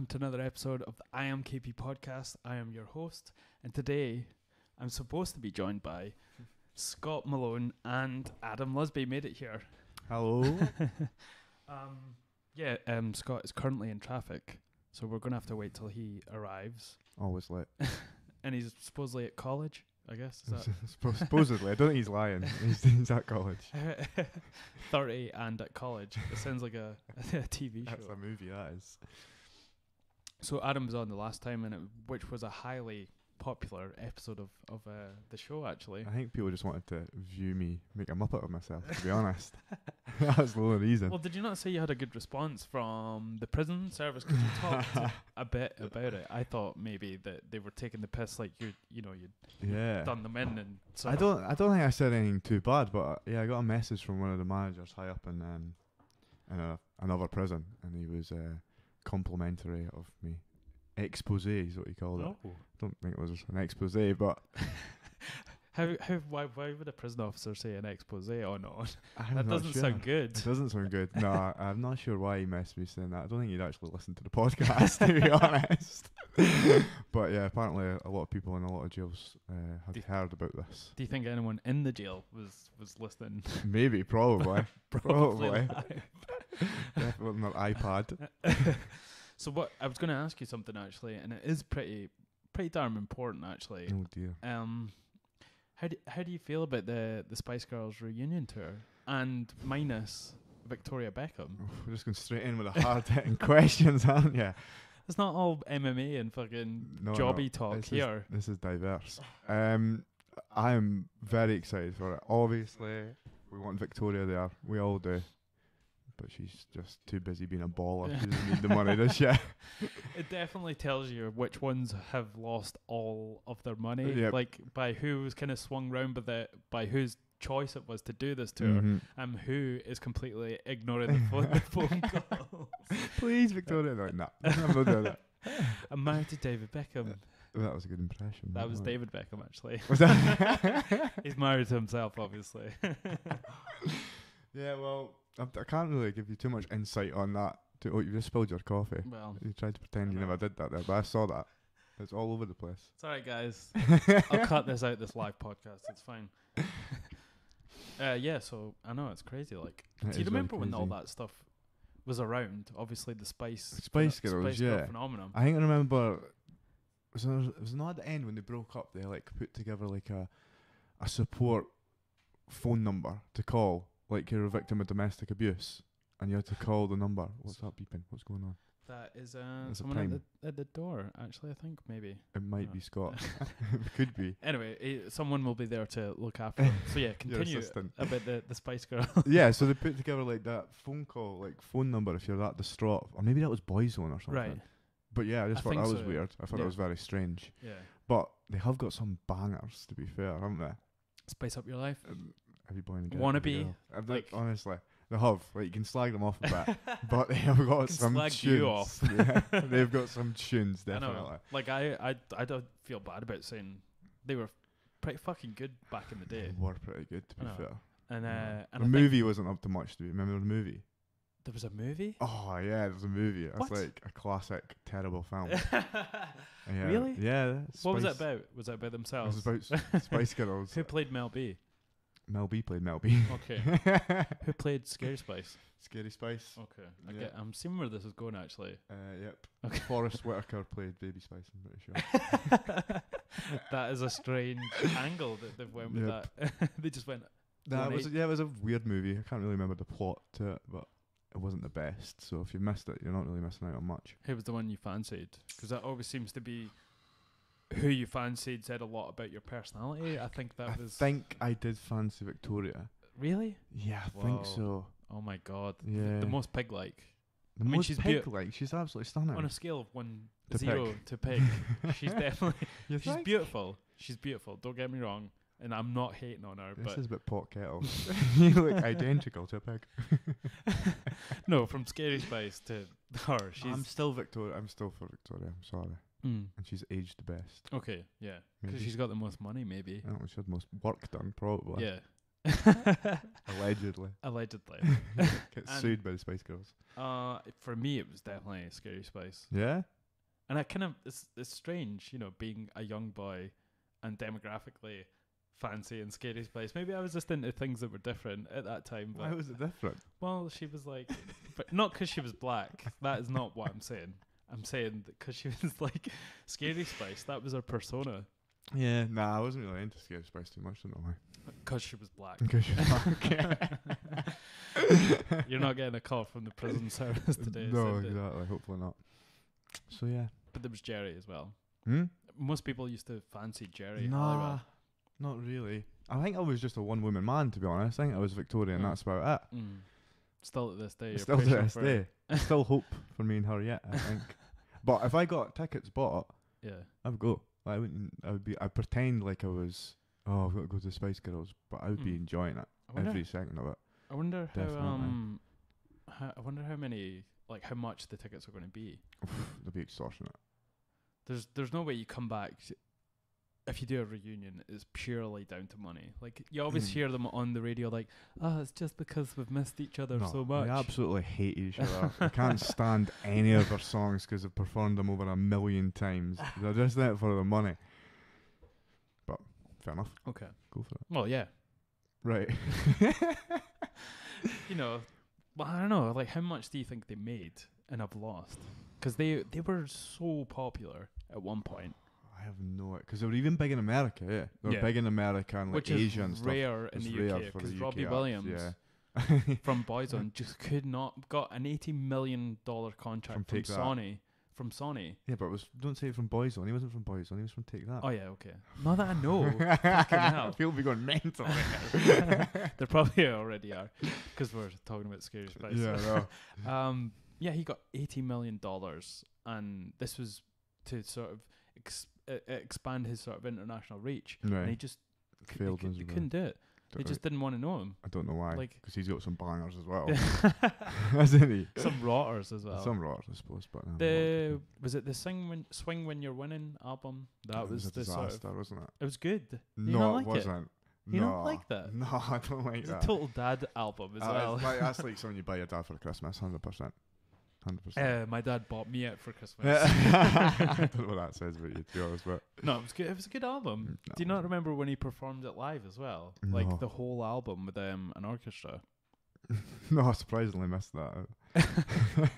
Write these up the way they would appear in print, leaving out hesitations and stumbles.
welcome to another episode of the IAMKAYPEE podcast. I am your host, and today I'm supposed to be joined by Scott Malone and Adam Lusby. Made it here. Hello. Scott is currently in traffic, so we're going to have to wait till he arrives. Always late. And he's supposedly at college, I guess. Is Supposedly. I don't think he's lying. He's at college. 30 and at college. It sounds like a TV show. That's a movie, that is. So Adam was on the last time, which was a highly popular episode of the show, actually. I think people just wanted to view me make a muppet of myself, to be honest. That's the only reason. Well, did you not say you had a good response from the prison service? Because you talked a bit about it. I thought maybe that they were taking the piss, like you'd done them in, and so I don't think I said anything too bad, but I got a message from one of the managers high up in another prison, and he was complimentary of me. Expose is what he called it. I don't think it was an expose, but why would a prison officer say an expose or not? That doesn't sound good. It doesn't sound good. No, I'm not sure why he messaged me saying that. I don't think he'd actually listened to the podcast, to be honest. But yeah, apparently a lot of people in a lot of jails have heard about this. Do you think anyone in the jail was listening? Maybe, probably. Probably. Definitely on their iPad. So what I was going to ask you something actually, and it is pretty darn important actually. Oh dear. How do you feel about the Spice Girls reunion tour and minus Victoria Beckham? We're just going straight in with the hard hitting questions, aren't you? It's not all MMA and fucking jobby talk here. This is diverse. I'm very excited for it. Obviously, we want Victoria there. We all do. But she's just too busy being a baller. She doesn't need the money, does she? It definitely tells you which ones have lost all of their money. Yep. Like by who was kind of swung round by whose choice it was to do this tour, and who is completely ignoring the phone calls. Please, Victoria. No, I'm not doing that. I'm married to David Beckham. That was a good impression. That was David Beckham, actually. Was that? He's married to himself, obviously. Yeah, well, I can't really give you too much insight on that. You just spilled your coffee. Well, you tried to pretend you never did that there, but I saw that. It's all over the place. It's alright, guys. I'll cut this out, this live podcast. It's fine. So I know it's crazy. Like, do you remember when all that stuff was around? Obviously, the Spice Girls, Girl phenomenon. I think I remember. It was not at the end when they broke up. They like put together like a support phone number to call. Like you're a victim of domestic abuse, and you had to call the number. What's that beeping? What's going on? That is someone at the door. Actually, I think maybe it might be Scott. It could be. Anyway, someone will be there to look after him. So yeah, continue about the Spice Girl. Yeah, so they put together like that phone number if you're that distraught, or maybe that was Boyzone or something. Right. But yeah, I just thought that was weird. I thought it was very strange. Yeah. But they have got some bangers, to be fair, haven't they? Spice up your life. Every boy and girl. Wannabe. Like, honestly, they have. Like, you can slag them off a bit, but they have got some slag tunes. You off. Yeah, they've got some tunes, definitely. I know. Like, I don't feel bad about saying they were pretty fucking good back in the day. They were pretty good, to be fair. And the movie wasn't up to much. Do you remember the movie? There was a movie? Oh, yeah, there was a movie. It's like a classic, terrible film. Yeah. Really? Yeah. What was it about? Was it about themselves? It was about Spice Girls. Who played Mel B? Mel B played Mel B. Okay. Who played Scary Spice? Scary Spice. Okay. I'm seeing where this is going, actually. Yep. Okay. Forrest Whitaker played Baby Spice, I'm pretty sure. That is a strange angle that they've went with that. They just went... it was a weird movie. I can't really remember the plot to it, but it wasn't the best. So if you missed it, you're not really missing out on much. Who was the one you fancied? Because that always seems to be... Who you fancied said a lot about your personality. I think I did fancy Victoria. Really? Yeah, I think so. Oh my god. Yeah. The most pig-like. She's pig-like. She's absolutely stunning. On a scale of 0 to pig, she's definitely... She's beautiful. She's beautiful. Don't get me wrong. And I'm not hating on her. This is a bit pot kettle. You look identical to a pig. No, from Scary Spice to her. I'm still Victoria. I'm still for Victoria. I'm sorry. And she's aged the best. Okay, yeah. Because she's got the most money, maybe. Oh, she had the most work done, probably. Yeah. Allegedly. Allegedly. Get sued by the Spice Girls. For me, it was definitely Scary Spice. Yeah? And I kind of, it's strange, you know, being a young boy and demographically fancy and Scary Spice. Maybe I was just into things that were different at that time. But Why was it different? well, she was like, but not because she was black. That is not what I'm saying. I'm saying that because she was like Scary Spice. That was her persona. Yeah, nah, I wasn't really into Scary Spice too much, don't know why. Because she was black. Because she was black. You're not getting a call from the prison service today. No, exactly. Hopefully not. So, yeah. But there was Jerry as well. Hmm? Most people used to fancy Jerry. Nah, Halliwell. not really. I think I was just a one-woman man, to be honest. I think I was Victoria, and that's about it. Still to this day. Still to this day. Still hope for me and her yet, I think. But if I got tickets bought, I'd go. I'd pretend like I was, I've got to go to the Spice Girls, but I would be enjoying it every second of it. I wonder how many, like how much the tickets are going to be. They'll be extortionate. There's no way you come back. If you do a reunion, it's purely down to money. Like, you always hear them on the radio like, it's just because we've missed each other so much. They absolutely hate each other. I can't stand any of their songs because they've performed them over 1 million times. They're just there for the money. But, fair enough. Okay. Go for it. Well, yeah. Right. You know, well, I don't know, like, how much do you think they made and have lost? Because they were so popular at one point. I have no idea. Because they were even big in America, yeah. They were big in America and like Asia and stuff. Which is rare in the UK, because Robbie Williams from Boyzone just could not, got an $80 million contract from Sony. From Sony. Yeah, but don't say it from Boyzone. He wasn't from Boyzone, he was from Take That. Oh yeah, okay. Not that I know. Fucking hell. People be going mental. They probably already are, because we're talking about Scary Spice. Yeah, no. Yeah, he got $80 million, and this was to sort of expand his sort of international reach. Right. And he just failed. He couldn't do it. They just didn't want to know him. I don't know why. Like, because he's got some bangers as well, hasn't he? Some rotters as well. Some rotters, I suppose. But was it the Swing When You're Winning album? That was a the disaster, sort of, wasn't it? It was good. No, it wasn't. You don't like that? No, I don't like that. It's a total dad album as well. That's like something you buy your dad for Christmas, 100%. 100%. My dad bought me it for Christmas. I don't know what that says about you, to be honest, but no, it was good. It was a good album. No, do you not remember when he performed it live as well? No. Like the whole album with an orchestra. No, I surprisingly missed that.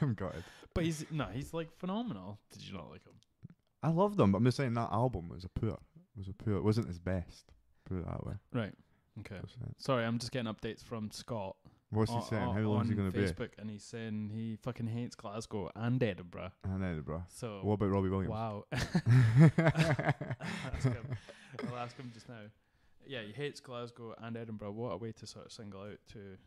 I'm gutted. But he's like phenomenal. Did you not like him? I loved him, but I'm just saying that album was it wasn't his best. Put it that way. Right. Okay. Sorry, I'm just getting updates from Scott. What's he saying? How long is he going to be? On Facebook, and he's saying he fucking hates Glasgow and Edinburgh. So what about Robbie Williams? Wow. I'll ask him just now. Yeah, he hates Glasgow and Edinburgh. What a way to sort of single out two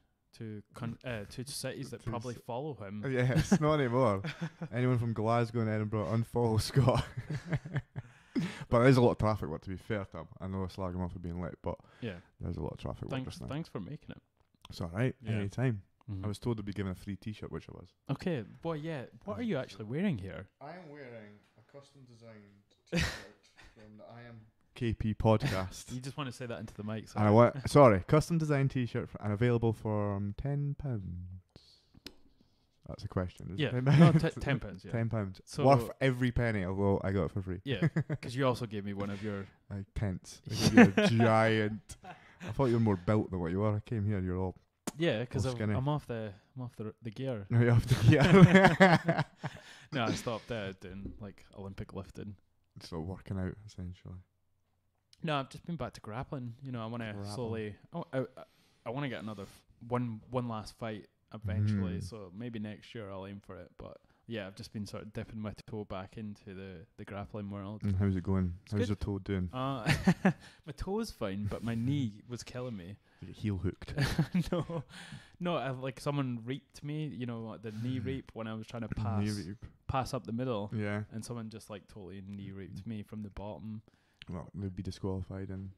cities that probably follow him. Yeah, it's not anymore. Anyone from Glasgow and Edinburgh, unfollow Scott. But there's a lot of traffic, to be fair to him. I know I slag him off for being late, but there's a lot of traffic. Thanks for making it. It's alright, anytime. Mm-hmm. I was told to be given a free t-shirt, which I was. Okay, boy, yeah. What are you actually wearing here? I am wearing a custom designed t-shirt from the IAMKAYPEE podcast. You just want to say that into the mic, sorry. Custom designed t-shirt and available for £10. That's a question, isn't it? No, £10, yeah. £10. So worth every penny, although I got it for free. Yeah, because you also gave me one of your... Like tents. Like a giant... I thought you were more built than what you are. I came here, you're all... Yeah, because I'm off the gear. No, you're off the gear. No, I stopped doing like Olympic lifting. So working out, essentially. No, I've just been back to grappling. You know, I want to slowly... I want to get another... One last fight eventually, so maybe next year I'll aim for it. But yeah, I've just been sort of dipping my toe back into the grappling world. And how's it going? How's your toe doing? My toe's fine, but my knee was killing me. You get heel hooked. No, like someone reaped me, you know, the knee reap when I was trying to pass up the middle. Yeah. And someone just like totally knee raped me from the bottom. Well, they'd be disqualified in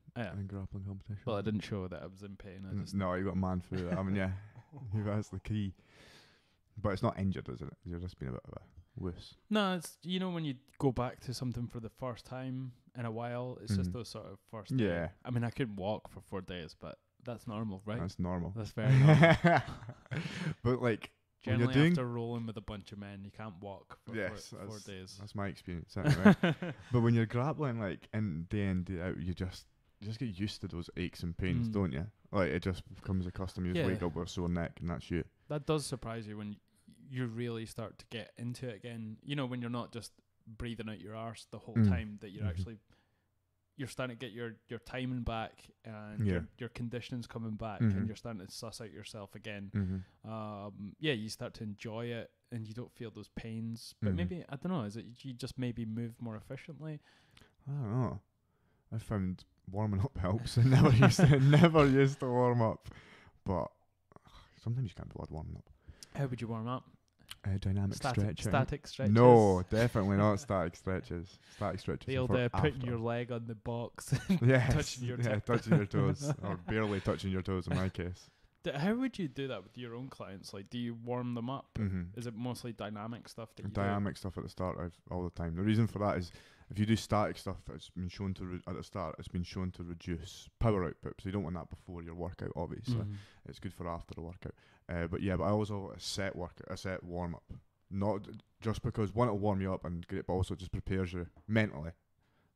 grappling competition. Well, I didn't show that I was in pain. No, you got a man through it. I mean, yeah, that's the key. But it's not injured, is it? You're just being a bit of a wuss. No, it's, you know, when you go back to something for the first time in a while, it's just those sort of first. Yeah. I mean, I couldn't walk for 4 days, but That's normal, right? That's normal. That's very normal. But like, generally when you're doing, after rolling with a bunch of men, you can't walk for 4 days. That's my experience anyway. But when you're grappling, like in day in, day out, you just get used to those aches and pains, don't you? Like, it just becomes a custom. You just wake up with a sore neck and that's you. That does surprise you when you really start to get into it again. You know, when you're not just breathing out your arse the whole time, that you're actually, you're starting to get your timing back, and your conditioning's coming back, and you're starting to suss out yourself again. You start to enjoy it, and you don't feel those pains. But maybe, I don't know, is it you just maybe move more efficiently? I don't know. I found warming up helps. I never used to warm up, but sometimes you can't be bothered warming up. How would you warm up? Dynamic stretching. Static stretches? No, definitely not static stretches. Static stretches. The old putting your leg on the box and touching your toes. Touching your toes. Or barely touching your toes in my case. How would you do that with your own clients? Like, do you warm them up? Is it mostly dynamic stuff that you Dynamic stuff at the start all the time. The reason for that is if you do static stuff, it's been shown to at the start, it's been shown to reduce power output. So you don't want that before your workout, obviously. It's good for after the workout. But I always have a set warm up. Not just because one, it'll warm you up and great, but also it just prepares you mentally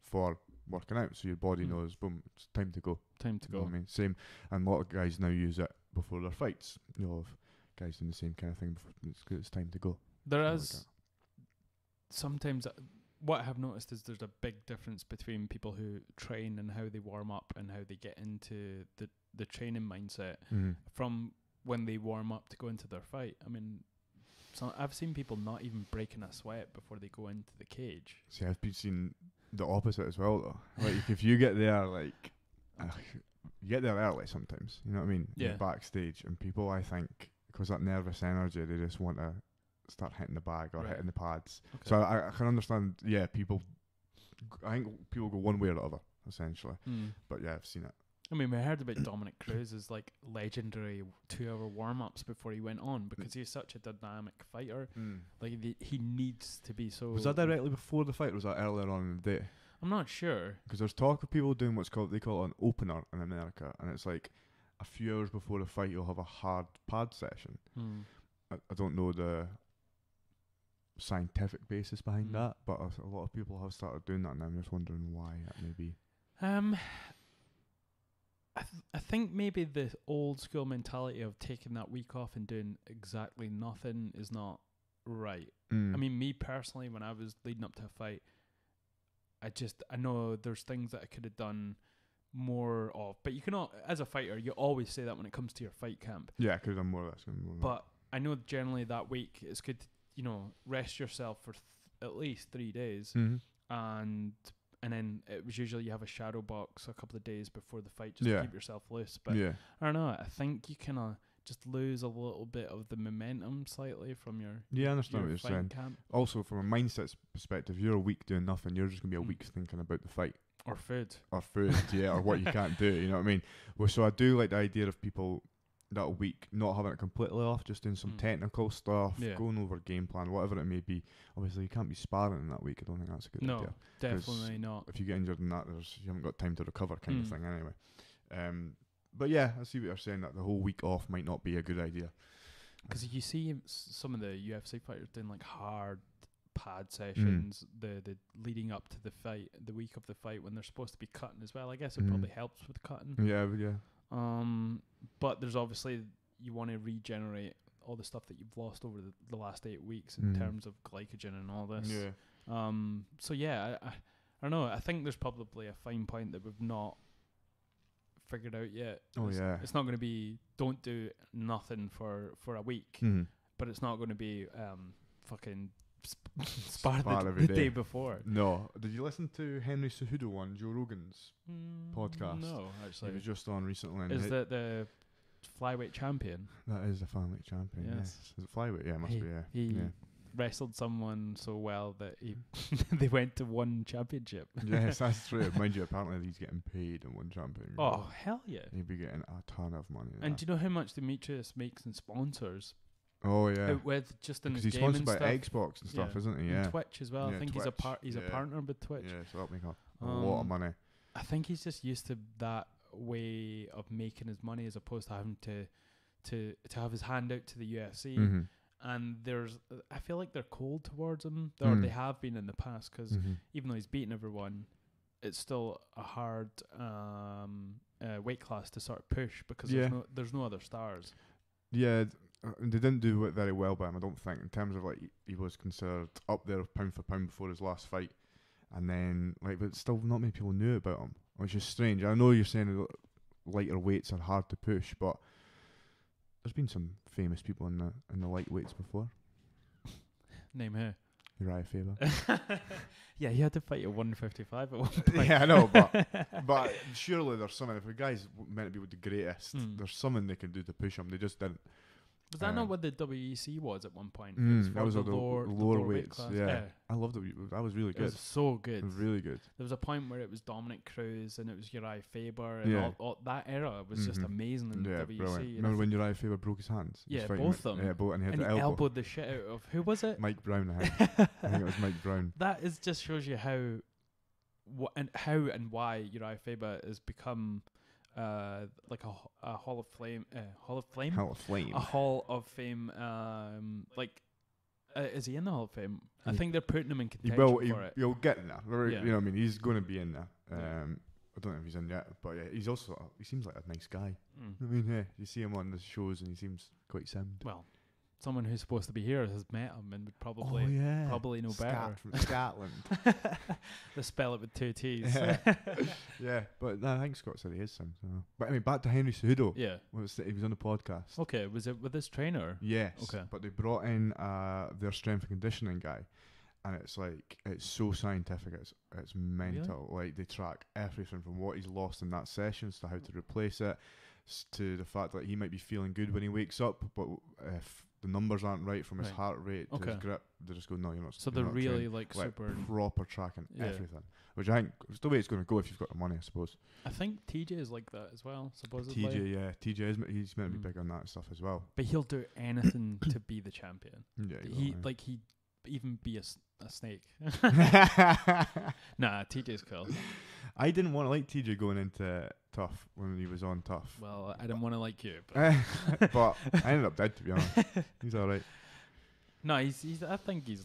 for working out. So your body knows, boom, it's time to go. Time to go. You know what I mean? Same, and a lot of guys now use it before their fights. You'll have guys doing the same kind of thing before it's time to go. There is sometimes what I have noticed is there's a big difference between people who train and how they warm up and how they get into the training mindset from when they warm up to go into their fight. I mean, I've seen people not even breaking a sweat before they go into the cage. See, I've been seeing the opposite as well, though. Like, if you get there, like, you get there early sometimes, you know what I mean? Yeah. You're backstage, and people, I think, because that nervous energy, they just want to start hitting the bag or hitting the pads. Okay. So I can understand, I think people go one way or the other, essentially. But yeah, I've seen it. I mean, we heard about Dominic Cruz's like legendary 2-hour warm-ups before he went on, because he's such a dynamic fighter. Like, he needs to be so... Was that directly before the fight, or was that earlier on in the day? I'm not sure. Because there's talk of people doing they call it an opener in America, and it's like a few hours before the fight you'll have a hard pad session. I don't know the scientific basis behind that, but a lot of people have started doing that, and I'm just wondering why that may be. I think maybe the old school mentality of taking that week off and doing exactly nothing is not right. I mean, me personally, when I was leading up to a fight, I know there's things that I could have done more of, but you cannot, as a fighter, you always say that when it comes to your fight camp. Yeah, I could have done more of that. But I know generally that week it's good to, rest yourself for at least 3 days, and then it was usually you have a shadow box a couple of days before the fight just to keep yourself loose. But I don't know, I think you kind of just lose a little bit of the momentum slightly from your I understand what you're saying. Camp. Also, from a mindset perspective, you're a week doing nothing, you're just going to be a week thinking about the fight. Or food. Or what you can't do, you know what I mean? Well, so I do like the idea of people that week not having it completely off, just doing some technical stuff, going over game plan, whatever it may be. Obviously, you can't be sparring in that week. I don't think that's a good idea. No, definitely not. If you get injured in that, you haven't got time to recover, kind of thing. Anyway, but yeah, I see what you're saying. That the whole week off might not be a good idea. Because you see some of the UFC fighters doing like hard pad sessions, the leading up to the fight, the week of the fight when they're supposed to be cutting as well. I guess it probably helps with cutting. Yeah. But there's obviously, you want to regenerate all the stuff that you've lost over the last 8 weeks in terms of glycogen and all this. So yeah, I don't know. I think there's probably a fine point that we've not figured out yet. It's not going to be don't do nothing for a week, but it's not going to be fucking spar the day before. No. Did you listen to Henry Cejudo on Joe Rogan's podcast? No, actually. He was just on recently. Is that the flyweight champion? That is the flyweight champion, yes. Is it flyweight? Yeah, it must be, yeah. He wrestled someone so well that he they went to one championship. Yes, that's true. Mind you, apparently he's getting paid in one champion. Oh, hell yeah. He'd be getting a ton of money. And do you know how much Demetrius makes in sponsors? Oh yeah, with just in his he's gaming sponsored by stuff. Xbox and stuff, isn't he? And Twitch as well. I think Twitch. he's a partner with Twitch. Yeah, so that'll make a lot of money. I think he's just used to that way of making his money as opposed to having to have his hand out to the UFC. Mm-hmm. And I feel like they're cold towards him, or they have been in the past, because even though he's beaten everyone, it's still a hard weight class to sort of push, because there's no other stars. Yeah, they didn't do it very well by him, I don't think, in terms of like he was considered up there pound for pound before his last fight, and then like, but still not many people knew about him, which is strange. I know you're saying lighter weights are hard to push, but there's been some famous people in the lightweights before. Name who? Uriah Faber. Yeah, he had to fight at 155 at one point. Yeah, I know, but surely there's something. If a guy's meant to be the greatest, there's something they can do to push him. They just didn't. Was that not what the WEC was at one point? That was the lower weights. Yeah. I loved it. That was really good. It was so good. It was really good. There was a point where it was Dominic Cruz and it was Uriah Faber, and all that era was just amazing in the WEC. Brilliant. Remember when Uriah Faber broke his hands? Yeah, both of them. Yeah, both, and he had and the he elbow. elbowed the shit out of, who was it? Mike Brown, I think. I think it was Mike Brown. That just shows you how and why Uriah Faber has become like a Hall of Fame, Hall of Fame, a Hall of Fame. Is he in the Hall of Fame? I think they're putting him in contention for it. He'll get in there. You know what I mean? He's going to be in there. I don't know if he's in yet, but yeah, he seems like a nice guy. I mean, yeah, you see him on the shows and he seems quite sound. Well, someone who's supposed to be here has met him and would probably know better. From Scotland. They spell it with 2 T's. Yeah, but no, I think Scott said he is sound. So. But I mean, back to Henry Cejudo. Yeah. He was on the podcast. Okay, was it with his trainer? Yes. Okay. But they brought in their strength and conditioning guy. And it's so scientific, it's mental. Really? Like, they track everything from what he's lost in that session to how to replace it, to the fact that he might be feeling good when he wakes up, but if the numbers aren't right from his heart rate to his grip, they just go, no, you're not. So they're really like super proper tracking everything, which I think is the way it's going to go if you've got the money, I suppose. I think TJ is like that as well, supposedly. TJ is he's meant to be big on that stuff as well. But he'll do anything to be the champion. Yeah, he'd even be a snake. Nah, TJ's cool. I didn't want to like TJ going into Tough when he was on Tough. Well, I didn't want to like you, but, but I ended up dead, to be honest. He's all right. No, he's. I think he's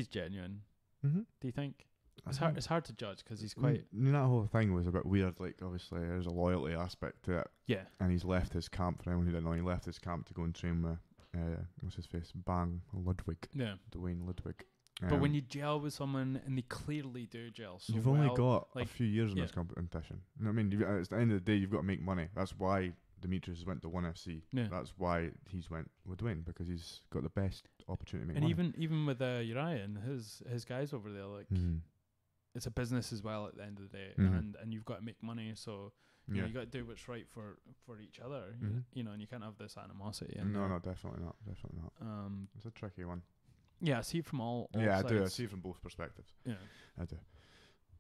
genuine. Mm-hmm. Do you think? It's hard to judge because he's quite. That whole thing was a bit weird. Like, obviously, there's a loyalty aspect to it. Yeah. And he's left his camp. For anyone who didn't know, he left his camp to go and train with what's his face? Ludwig. Yeah. Dwayne Ludwig. But when you gel with someone and they clearly do gel so you've only got a few years in this competition. You know what I mean? At the end of the day, you've got to make money. That's why Demetrius went to ONE FC. Yeah. That's why he's went with Dwayne, because he's got the best opportunity to make money. And even with Uriah and his guys over there, like it's a business as well at the end of the day, and you've got to make money. So you know, you got to do what's right for each other. You know, and you can't have this animosity. No, definitely not. It's a tricky one. Yeah, I see it from all yeah, sides. I do. I see it from both perspectives. Yeah, I do.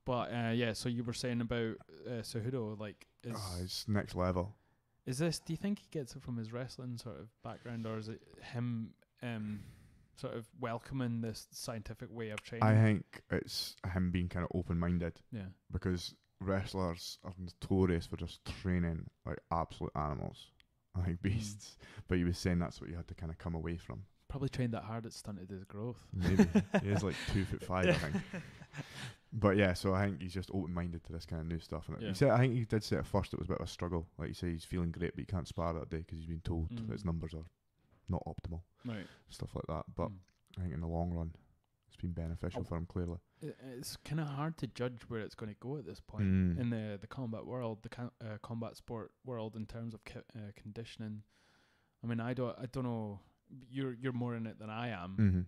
But so you were saying about Cejudo, like, it's next level. Is this? Do you think he gets it from his wrestling sort of background, or is it him sort of welcoming this scientific way of training? I think it's him being kind of open-minded. Yeah. Because wrestlers are notorious for just training like absolute animals, like beasts. But he was saying that's what you had to kind of come away from. Probably trained that hard, it stunted his growth. Maybe. He is like 2'5", I think. But yeah, so I think he's just open-minded to this kind of new stuff. And he said, I think he did say at first it was a bit of a struggle. Like you say, he's feeling great, but he can't spar that day because he's been told that his numbers are not optimal. Right. Stuff like that. But I think in the long run, it's been beneficial for him, clearly. It's kind of hard to judge where it's going to go at this point in the combat world, the combat sport world, in terms of conditioning. I mean, I don't know. You're more in it than I am.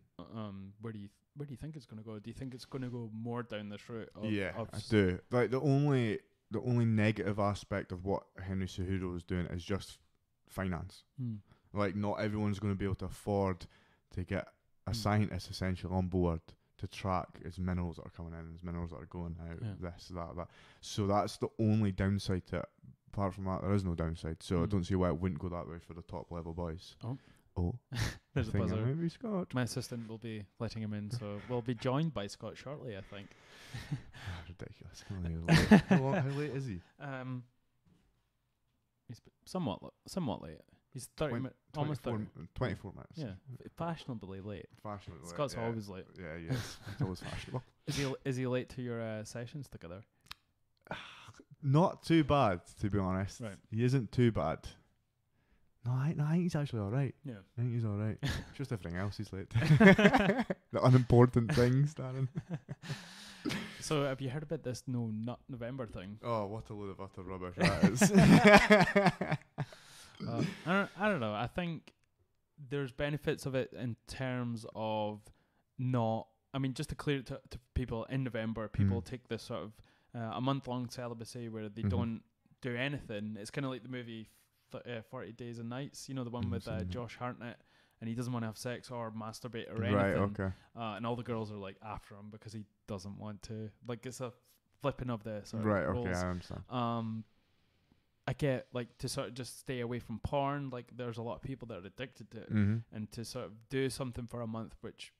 Where do you think it's going to go? Do you think it's going to go more down this route? I do. Like the only negative aspect of what Henry Cejudo is doing is just finance. Like, not everyone's going to be able to afford to get a scientist essentially on board to track his minerals that are coming in, his minerals that are going out, this, that. So that's the only downside to it. Apart from that, there is no downside. So I don't see why it wouldn't go that way for the top level boys. Oh, there's a buzzer. Maybe Scott. My assistant will be letting him in, so we'll be joined by Scott shortly, I think. Ridiculous. How late is he? He's somewhat late. He's 30 minutes, almost 30. 24 minutes. Yeah, fashionably late. Fashionably late. Scott's always late. Yeah, he is. He's always fashionable. Is he late to your sessions together? Not too bad, to be honest. Right. He isn't too bad. No, I think he's actually alright. Yeah. I think he's alright. It's just everything else he's late to. The unimportant things, Darren. So have you heard about this No Nut November thing? Oh, what a load of utter rubbish that is. I don't know. I think there's benefits of it in terms of just to clear it to people, in November, people take this sort of a month-long celibacy where they don't do anything. It's kind of like the movie 40 Days and Nights, the one with Josh Hartnett, and he doesn't want to have sex or masturbate or anything. Right, okay. And all the girls are like after him because he doesn't want to. Like, it's a flipping of the sort right, of roles. okay, I understand. I get, like, to sort of just stay away from porn. Like, there's a lot of people that are addicted to it, and to sort of do something for a month, which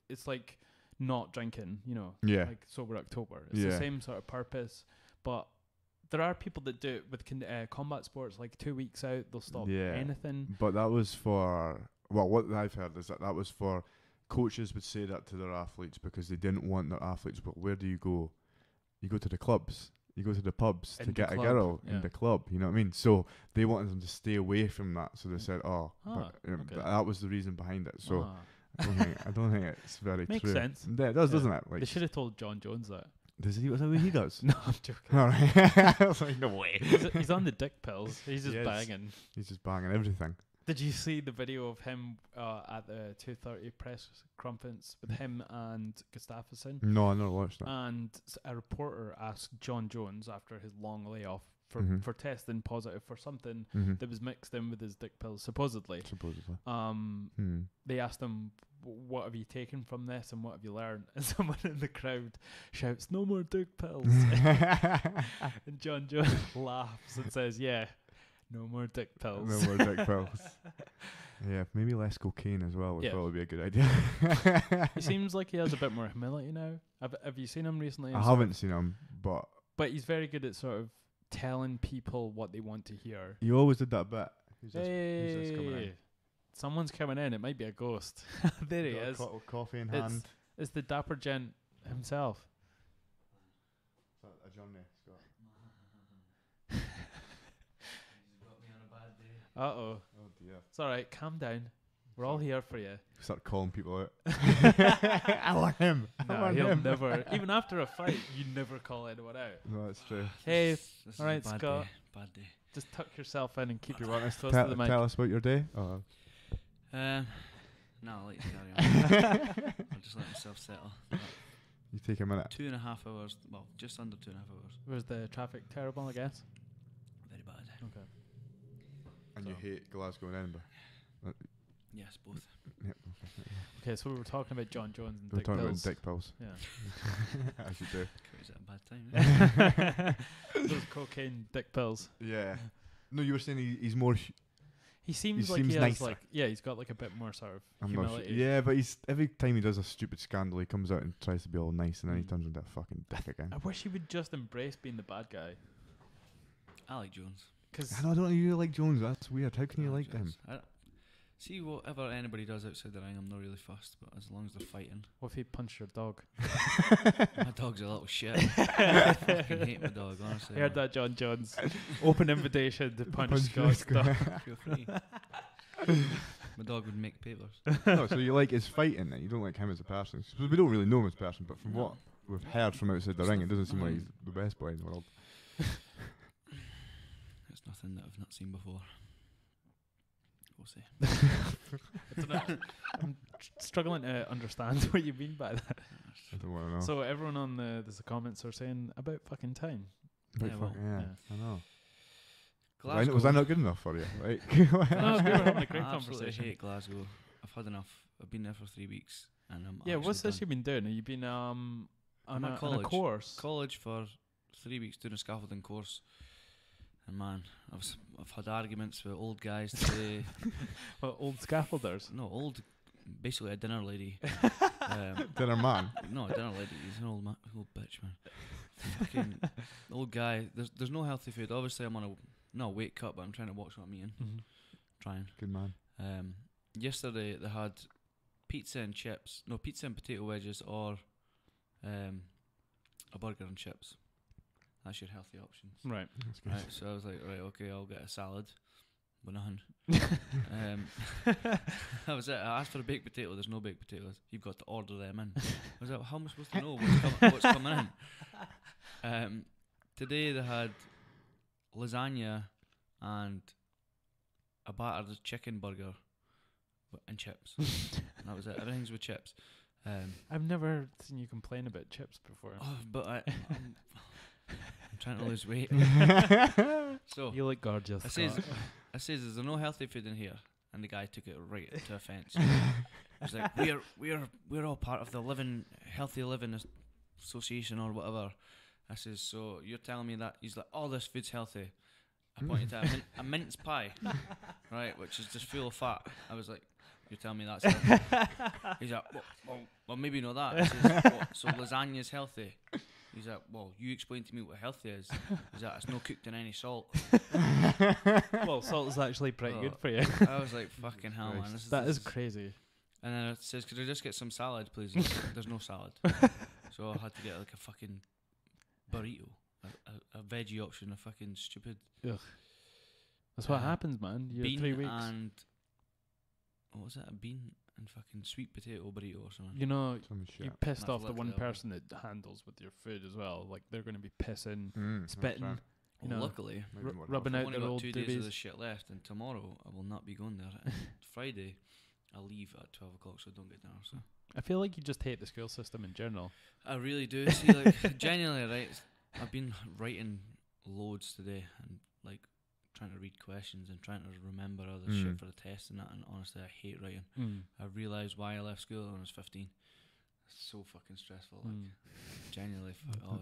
it's like not drinking, Yeah. like Sober October. It's the same sort of purpose, but there are people that do it with combat sports. Like 2 weeks out, they'll stop anything. But that was for, well, what I've heard is that was for coaches would say that to their athletes because they didn't want their athletes. But where do you go? You go to the clubs. You go to the pubs to get a girl in the club. You know what I mean? So they wanted them to stay away from that. So they said, that was the reason behind it. So I don't think it's very Makes true. sense. Yeah, it does, doesn't it? Like, they should have told John Jones that. Does he? Is that what he does? No, I'm joking. All right. I was like, no way. He's on the dick pills. He's just banging. He's just banging everything. Did you see the video of him at the 2:30 press conference with him and Gustafsson? No, I never watched that. And a reporter asked John Jones after his long layoff for testing positive for something that was mixed in with his dick pills, supposedly. They asked him, what have you taken from this and what have you learned? And someone in the crowd shouts, "No more dick pills." And John Jones laughs and says, "Yeah, no more dick pills." No more dick pills. Yeah, maybe less cocaine as well would probably be a good idea. He seems like he has a bit more humility now. Have you seen him recently? I haven't seen him, but he's very good at sort of telling people what they want to hear. You always did that bit. Who's this coming in? Someone's coming in. It might be a ghost. There he is. Coffee in hand. It's the dapper gent himself. Is that a Johnny, Scott? Uh-oh. Oh dear. It's alright, calm down. We're all here for you. Start calling people out. I want him. He'll never, even after a fight, you never call anyone out. No, that's true. Hey, this alright, is a Scott. bad day. Just tuck yourself in and keep your close to the mic. Tell us about your day. No, I'll let you carry on. I'll just let myself settle. You take a minute. 2.5 hours, well, just under 2.5 hours. Was the traffic terrible, I guess? Very bad. Okay. And you hate Glasgow and Edinburgh? Yes, both. Yep. Okay, so we were talking about John Jones and We're dick talking pills. about dick pills. Yeah. As you do. Is that a bad time? Those cocaine dick pills. Yeah. No, you were saying he's more... He seems like seems he has nicer. like, he's got like a bit more sort of humility. Yeah, but he's every time he does a stupid scandal, he comes out and tries to be all nice, and then he turns into a fucking dick again. I wish he would just embrace being the bad guy. I like Jones. I don't really like Jones. That's weird. How can you like him? See, whatever anybody does outside the ring, I'm not really fussed, but as long as they're fighting. What if he punched your dog? My dog's a little shit. I fucking hate my dog, honestly. I heard that, John Jones. Open invitation to punch Scott's dog. Feel free. My dog would make papers. No, so you like his fighting, and you don't like him as a person. So we don't really know him as a person, but from what we've heard from outside the ring, it doesn't seem like he's the best boy in the world. It's nothing that I've not seen before. We'll see. I'm struggling to understand what you mean by that. I don't want to know. So everyone on the comments are saying about fucking time. Yeah, yeah. I know. Glasgow. Was I not good enough for you? Right? No, we were having a great I absolutely conversation. hate Glasgow. I've had enough. I've been there for 3 weeks, and I'm what's this done. you've been doing? Have you been on a course? College for 3 weeks doing a scaffolding course, and man, I've had arguments with old guys today. Well, old scaffolders? No, basically a dinner lady. Dinner man? No, a dinner lady. He's an old bitch, man. Fucking old guy. There's no healthy food. Obviously, I'm on no weight cut, but I'm trying to watch what I'm eating. Mm-hmm. Trying. Good man. Yesterday they had pizza and chips. No, pizza and potato wedges, or a burger and chips. That's your healthy options. Right. That's good. Right. So I was like, right, okay, I'll get a salad. But nothing. That was it. I asked for a baked potato. There's no baked potatoes. You've got to order them in. I was like, how am I supposed to know what's coming in? Today they had lasagna and a battered chicken burger and chips. And that was it. Everything's with chips. I've never seen you complain about chips before. Oh, but I'm trying to lose weight. So You look gorgeous. I says, is there no healthy food in here? And the guy took it right to offence. He's like, we're all part of the healthy living association or whatever. I says, so you're telling me that? He's like, oh, this food's healthy. I pointed to a mince pie, right, which is just full of fat. I was like, you're telling me that's healthy? He's like, well, maybe not that. I says, what, so lasagna's healthy? He's like, well, you explain to me what healthy is. He's like, it's not cooked in any salt. Well, salt is actually pretty good for you. I was like, fucking hell, man. That is crazy. And then it says, could I just get some salad, please? And there's no salad. So I had to get like a fucking burrito. A veggie option, a fucking stupid. Ugh. That's what happens, man. You're bean 3 weeks. And what was it? A bean and fucking sweet potato burrito or something. You know, you pissed That's off the one luckily person that handles with your food as well. Like they're going to be pissing, That's spitting, right. you know, Luckily, rubbing I've out only their got old 2 days of doobies. this shit left, and tomorrow I will not be going there. And Friday, I'll leave at 12 o'clock, so don't get dinner. So I feel like you just hate the school system in general. I really do. See, like, genuinely, right? I've been writing loads today and like trying to read questions and trying to remember other shit for the test and that. And honestly, I hate writing. I realised why I left school when I was 15. It's so fucking stressful. Like, genuinely.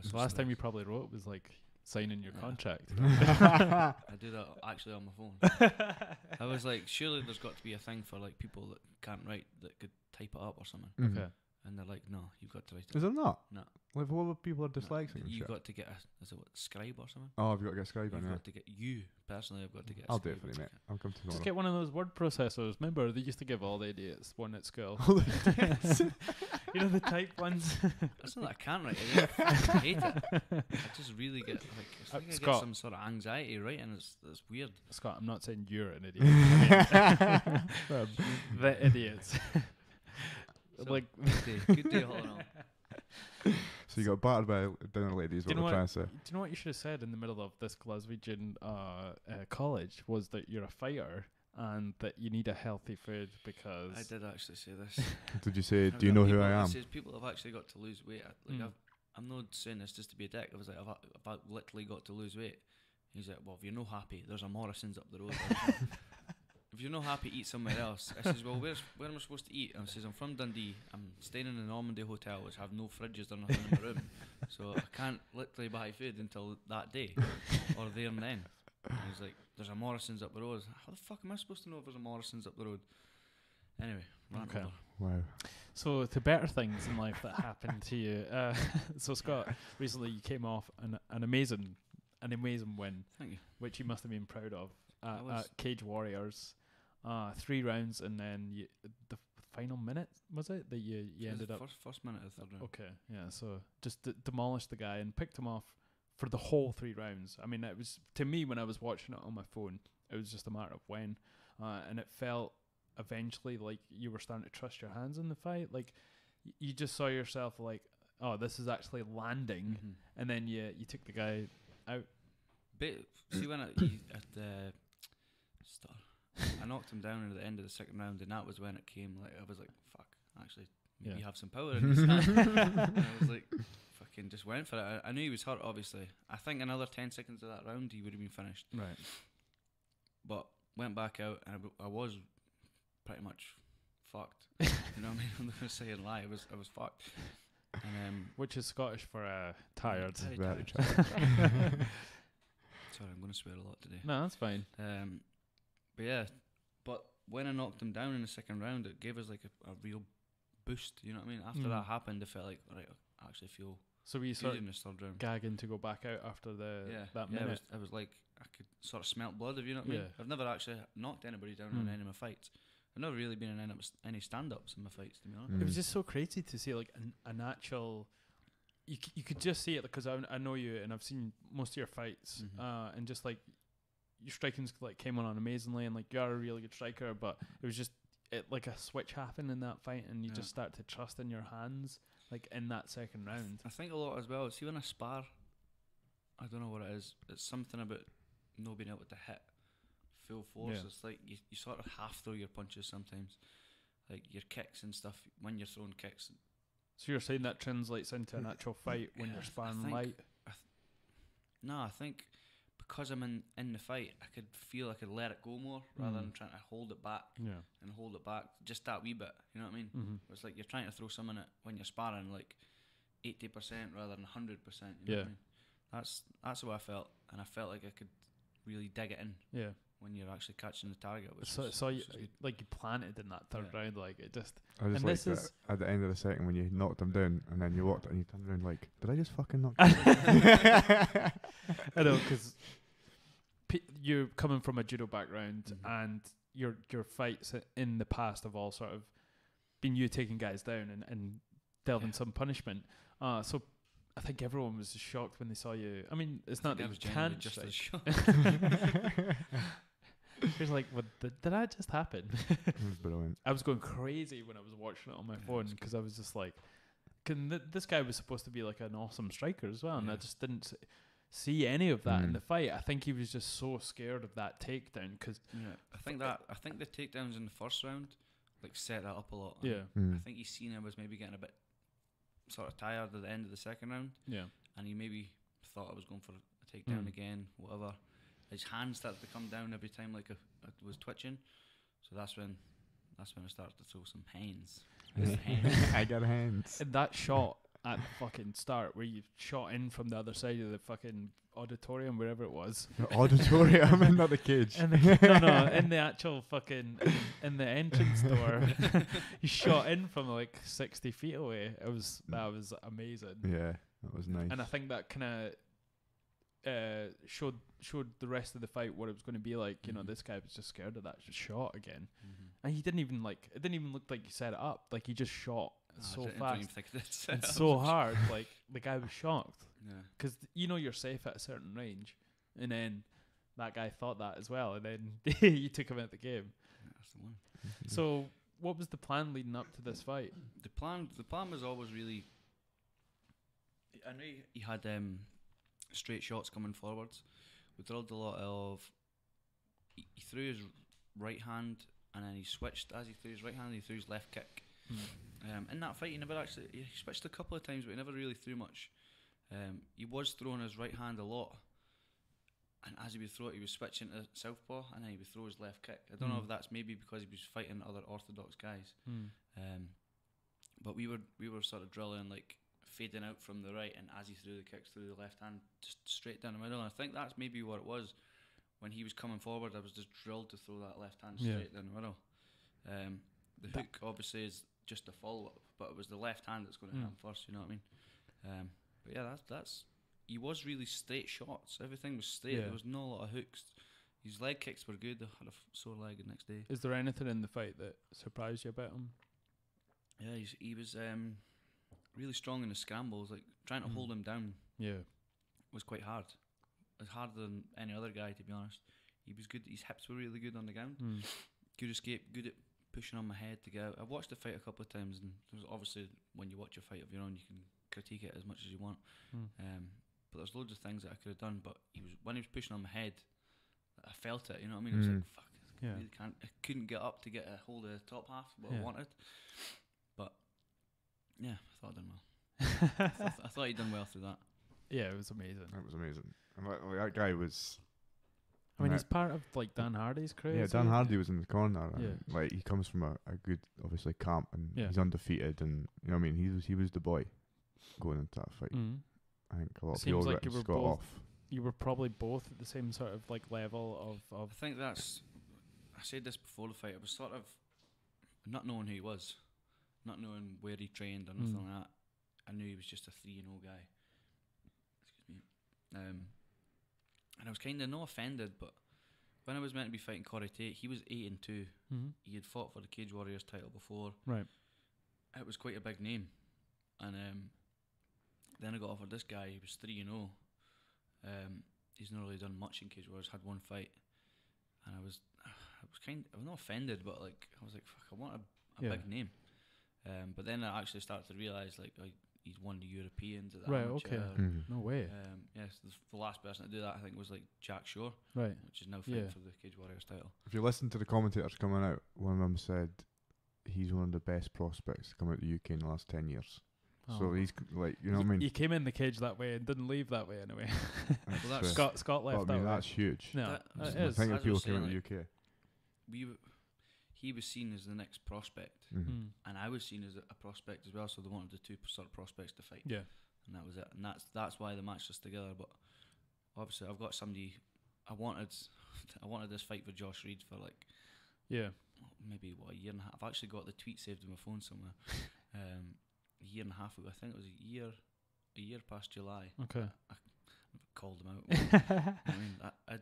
The last time you probably wrote was like signing your contract. I do that actually on my phone. I was like, surely there's got to be a thing for like people that can't write that could type it up or something. Okay. And they're like, no, you've got to write it. Is there not? No. Like, what if people are dyslexic and You've shit? got to get is it what, scribe or something? Oh, have you got to get a scribe on You've it? got to get, you personally have got to get a I'll do scribe it for you, mate. certificate. I'll come tomorrow. Just get one of those word processors. Remember, they used to give all the idiots one at school. You know, the type ones. That's not that I can't write. I hate it. I just really get like it's like I get some sort of anxiety writing. It's weird. Scott, I'm not saying you're an idiot. I mean, the idiots. So, like good day all in all. So you got battered by dinner ladies. What we're trying to say. Do you know what you should have said in the middle of this Glaswegian college was that you're a fighter and that you need a healthy food because I did actually say this. Did you say, do you know who I am? Says people have actually got to lose weight. I'm not saying this just to be a dick. I was like, I've literally got to lose weight. He's like, well, if you're not happy, there's a Morrison's up the road. If you're not happy, eat somewhere else. I says, well, where am I supposed to eat? And I says, I'm from Dundee. I'm staying in the Normandy Hotel, which have no fridges or nothing in my room. So I can't literally buy food until that day or there and then. And he's like, there's a Morrison's up the road. How the fuck am I supposed to know if there's a Morrison's up the road? Anyway, rant over. Wow. So to better things in life that happened to you. So Scott, recently you came off an amazing win. Thank you. Which you must have been proud of at Cagewarriors. 3 rounds and then the final minute, was it, that you ended up... First minute of the 3rd round. Okay, yeah, so just demolished the guy and picked him off for the whole 3 rounds. I mean, it was, to me, when I was watching it on my phone, it was just a matter of when. And it felt eventually like you were starting to trust your hands in the fight. Like, you just saw yourself like, oh, this is actually landing. And then you took the guy out. See, when at the start, I knocked him down at the end of the 2nd round, and that was when it came. Like, I was like, "Fuck, actually, maybe you have some power in this." And I was like, "Fucking just went for it." I knew he was hurt. Obviously, I think another 10 seconds of that round, he would have been finished. Right. But went back out, and I was pretty much fucked. You know what I mean? I'm not gonna say a lie. I was fucked. And, which is Scottish for tired. Very Very tired. Sorry, I'm going to swear a lot today. No, that's fine. But yeah, but when I knocked him down in the 2nd round, it gave us like a real boost. You know what I mean? After that happened, I felt like, right, I actually feel So we sort in of the third round. gagging to go back out after that minute. I was like, I could sort of smell blood, if you know what I mean. I've never actually knocked anybody down in any of my fights. I've never really been in any stand-ups in my fights, to be honest. It was just so crazy to see like an actual. You could just see it because I know you and I've seen most of your fights, and just like your striking's like came on amazingly, and like you are a really good striker, but it was just like a switch happened in that fight, and you just start to trust in your hands, like in that second round. I think a lot as well. See, when I spar, I don't know what it is. It's something about not being able to hit full force. Yeah. It's like you sort of half throw your punches sometimes, like your kicks and stuff. When you're throwing kicks. So you're saying that translates into an actual fight when you're sparring light? No, I think because I'm in the fight, I could feel I could let it go more rather than trying to hold it back and hold it back just that wee bit. You know what I mean? It's like you're trying to throw someone at when you're sparring like 80% rather than 100%. You know what I mean? That's what I felt, and I felt like I could really dig it in. Yeah. When you're actually catching the target, you planted in that third round, like it just. I just like that at the end of the second when you knocked him down, and then you walked and you turned around like, did I just fucking knock him down? I know, because you're coming from a judo background, and your fights in the past have all sort of been you taking guys down and delving some punishment. So I think everyone was shocked when they saw you. I mean, it's not that you can't just It was like, what did that just happen? It was brilliant. I was going crazy when I was watching it on my phone because I was just like, this guy was supposed to be like an awesome striker as well, and I just didn't see any of that in the fight. I think he was just so scared of that takedown because I think the takedowns in the first round like set that up a lot. Yeah, I think he seen I was maybe getting a bit sort of tired at the end of the second round. Yeah, and he maybe thought I was going for a takedown again, whatever. His hand started to come down every time, like I was twitching. So that's when I started to throw some hands. I got hands. And that shot at the fucking start, where you shot in from the other side of the fucking auditorium, wherever it was. The auditorium, and not the cage. No, in the actual fucking in the entrance door. You shot in from like 60 feet away. That was amazing. Yeah, that was nice. And I think that kind of. Showed the rest of the fight what it was going to be like. You know, this guy was just scared of that shot again, and he didn't even look like he set it up. Like he just shot so fast and so hard. Like the guy was shocked because you're safe at a certain range, and then that guy thought that as well, and then you took him out the game. That's the one. So what was the plan leading up to this fight? The plan was always really. I know he had straight shots coming forwards. We drilled a lot of. He threw his right hand, and then he switched as he threw his right hand. He threw his left kick. In that fight, he switched a couple of times, but he never really threw much. He was throwing his right hand a lot, and as he would throw it, he was switching to southpaw, and then he would throw his left kick. I don't know if that's maybe because he was fighting other orthodox guys, but we were sort of drilling like. Fading out from the right, and as he threw the kicks through the left hand, just straight down the middle. And I think that's maybe what it was. When he was coming forward, I was just drilled to throw that left hand straight down the middle. The hook obviously is just a follow up, but it was the left hand that's going to hit him first. You know what I mean? But yeah, that's he was really straight shots. Everything was straight. There was no lot of hooks. His leg kicks were good. I had a sore leg the next day. Is there anything in the fight that surprised you about him? Yeah, he was. Really strong in the scrambles, like trying to hold him down. Was quite hard. It's harder than any other guy, to be honest. He was good. His hips were really good on the ground. Good escape. Good at pushing on my head to get out. I've watched the fight a couple of times, and there's obviously when you watch a fight of your own, you can critique it as much as you want. But there's loads of things that I could have done. But when he was pushing on my head, I felt it. You know what I mean? I was like, fuck. I really can't. I couldn't get up to get a hold of the top half, what I wanted. But yeah, I thought I done well. I thought he'd done well through that. Yeah, it was amazing. It was amazing. And like that guy was. I mean, he's part of like Dan Hardy's crew. Yeah, Dan Hardy was in the corner. And like he comes from a good, obviously camp, and he's undefeated, and you know what I mean. He was the boy going into that fight. I think a lot of people like Scott off. You were probably both at the same sort of like level of. I think that's. I said this before the fight. I was sort of not knowing who he was. Not knowing where he trained or nothing like that. I knew he was just a 3-0 guy. And I was kind of not offended, but when I was meant to be fighting Corey Tate, he was 8-2. Mm-hmm. He had fought for the Cage Warriors title before. Right. It was quite a big name, and then I got offered this guy. He was 3-0. He's not really done much in Cage Warriors. Had one fight, and I was not offended, but like I was like, fuck, I want a big name. But then I actually started to realise like he's won the Europeans at the amateur. Okay. No way. Yes, the last person to do that I think was like Jack Shore, Right. which is now fighting for the Cage Warriors title. If you listen to the commentators coming out, one of them said he's one of the best prospects to come out of the UK in the last 10 years. So he's like, you know what I mean? He came in the cage that way and didn't leave that way anyway. Well, that's Scott left I mean, that way. that's huge. No, That it I is. think As if people I was came out of saying, the UK. He was seen as the next prospect, Mm. and I was seen as a prospect as well. So they wanted the two sort of prospects to fight. Yeah. And that was it. And that's why they matched us together. But obviously, I've got somebody. I wanted this fight for Josh Reed for like maybe a year and a half. I've actually got the tweet saved on my phone somewhere. A year and a half ago, I think it was a year past July. Okay. I called him out. I mean, I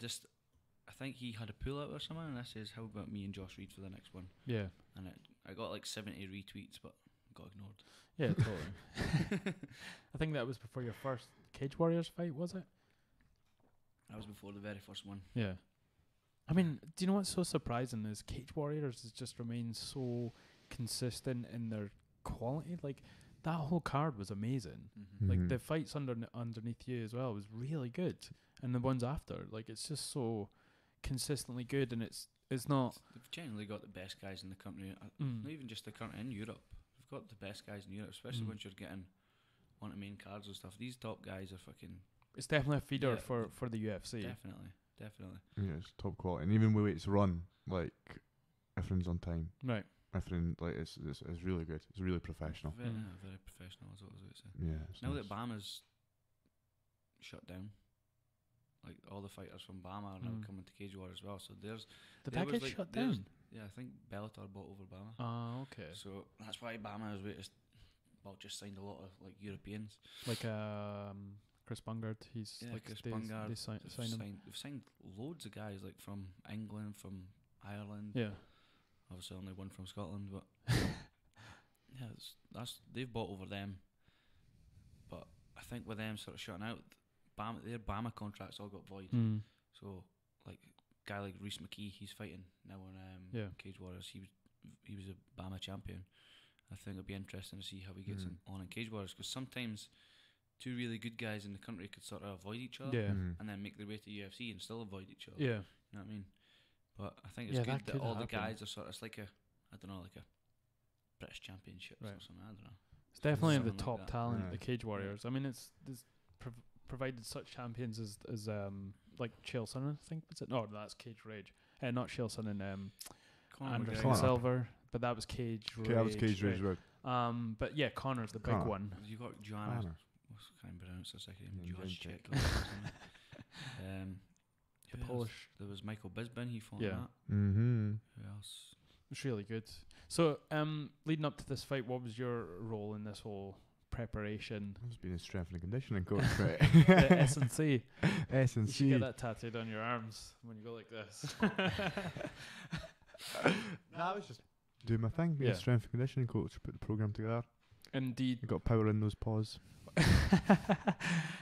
think he had a pull out or something, and I says, "How about me and Josh Reed for the next one?" Yeah. And I got like 70 retweets, but got ignored. Yeah, totally. I think that was before your first Cage Warriors fight, was it? That was before the very first one. Yeah. I mean, do you know what's so surprising is Cage Warriors has just remained so consistent in their quality. Like, that whole card was amazing. Mm-hmm. Like, the fights underneath you as well was really good. And the ones after, like, it's just so consistently good, and it's not... They've generally got the best guys in the country, not even just the country, in Europe. They've got the best guys in Europe, especially once you're getting on the main cards and stuff. These top guys are fucking... It's definitely a feeder for the UFC. Definitely. Yeah, it's top quality. And even the way it's run, like, everything's on time. Right. Everything, like, it's really good. It's really professional. Very professional, is what I was going to say. Yeah. Now that BAMA's shut down, like, all the fighters from BAMA are now coming to Cage Warriors as well. So Did that get shut down? Yeah, I think Bellator bought over BAMA. Oh, okay. So that's why BAMA has just signed a lot of like Europeans. Like Chris Bungard, he's like Chris they Bungard. signed him. They've signed loads of guys like from England, from Ireland. Yeah. Obviously only one from Scotland, but yeah, they've bought over them. But I think with them sort of shutting out, their BAMA contracts all got void. So like a guy like Reese McKee, he's fighting now on Cage Warriors. He was a BAMA champion. I think it'll be interesting to see how he gets on in Cage Warriors, because sometimes two really good guys in the country could sort of avoid each other and then make their way to UFC and still avoid each other. Yeah. You know what I mean? But I think it's good that all the guys are sort of, it's like like a British Championships or something, I don't know. It's definitely the Something like top that. talent, the Cage Warriors. I mean, it's provided such champions as like Chael Sonnen, I think. Was it? No, that's Cage Rage. Not Chael Sonnen, Anderson Silver, but that was Cage Rage. Okay, that was Cage Rage, right. But yeah, Connor's the big one. You got Joanna. I can't pronounce her second name. Joanna. The Polish. There was Michael Bisbin. He fought Yeah. that. Mm-hmm. Who else? It's really good. So, leading up to this fight, what was your role in this whole preparation? I was being a strength and conditioning coach, right? The S&C. S&C. You should get that tattooed on your arms when you go like this. I was just doing my thing, being a strength and conditioning coach, put the program together. Indeed. You got power in those paws.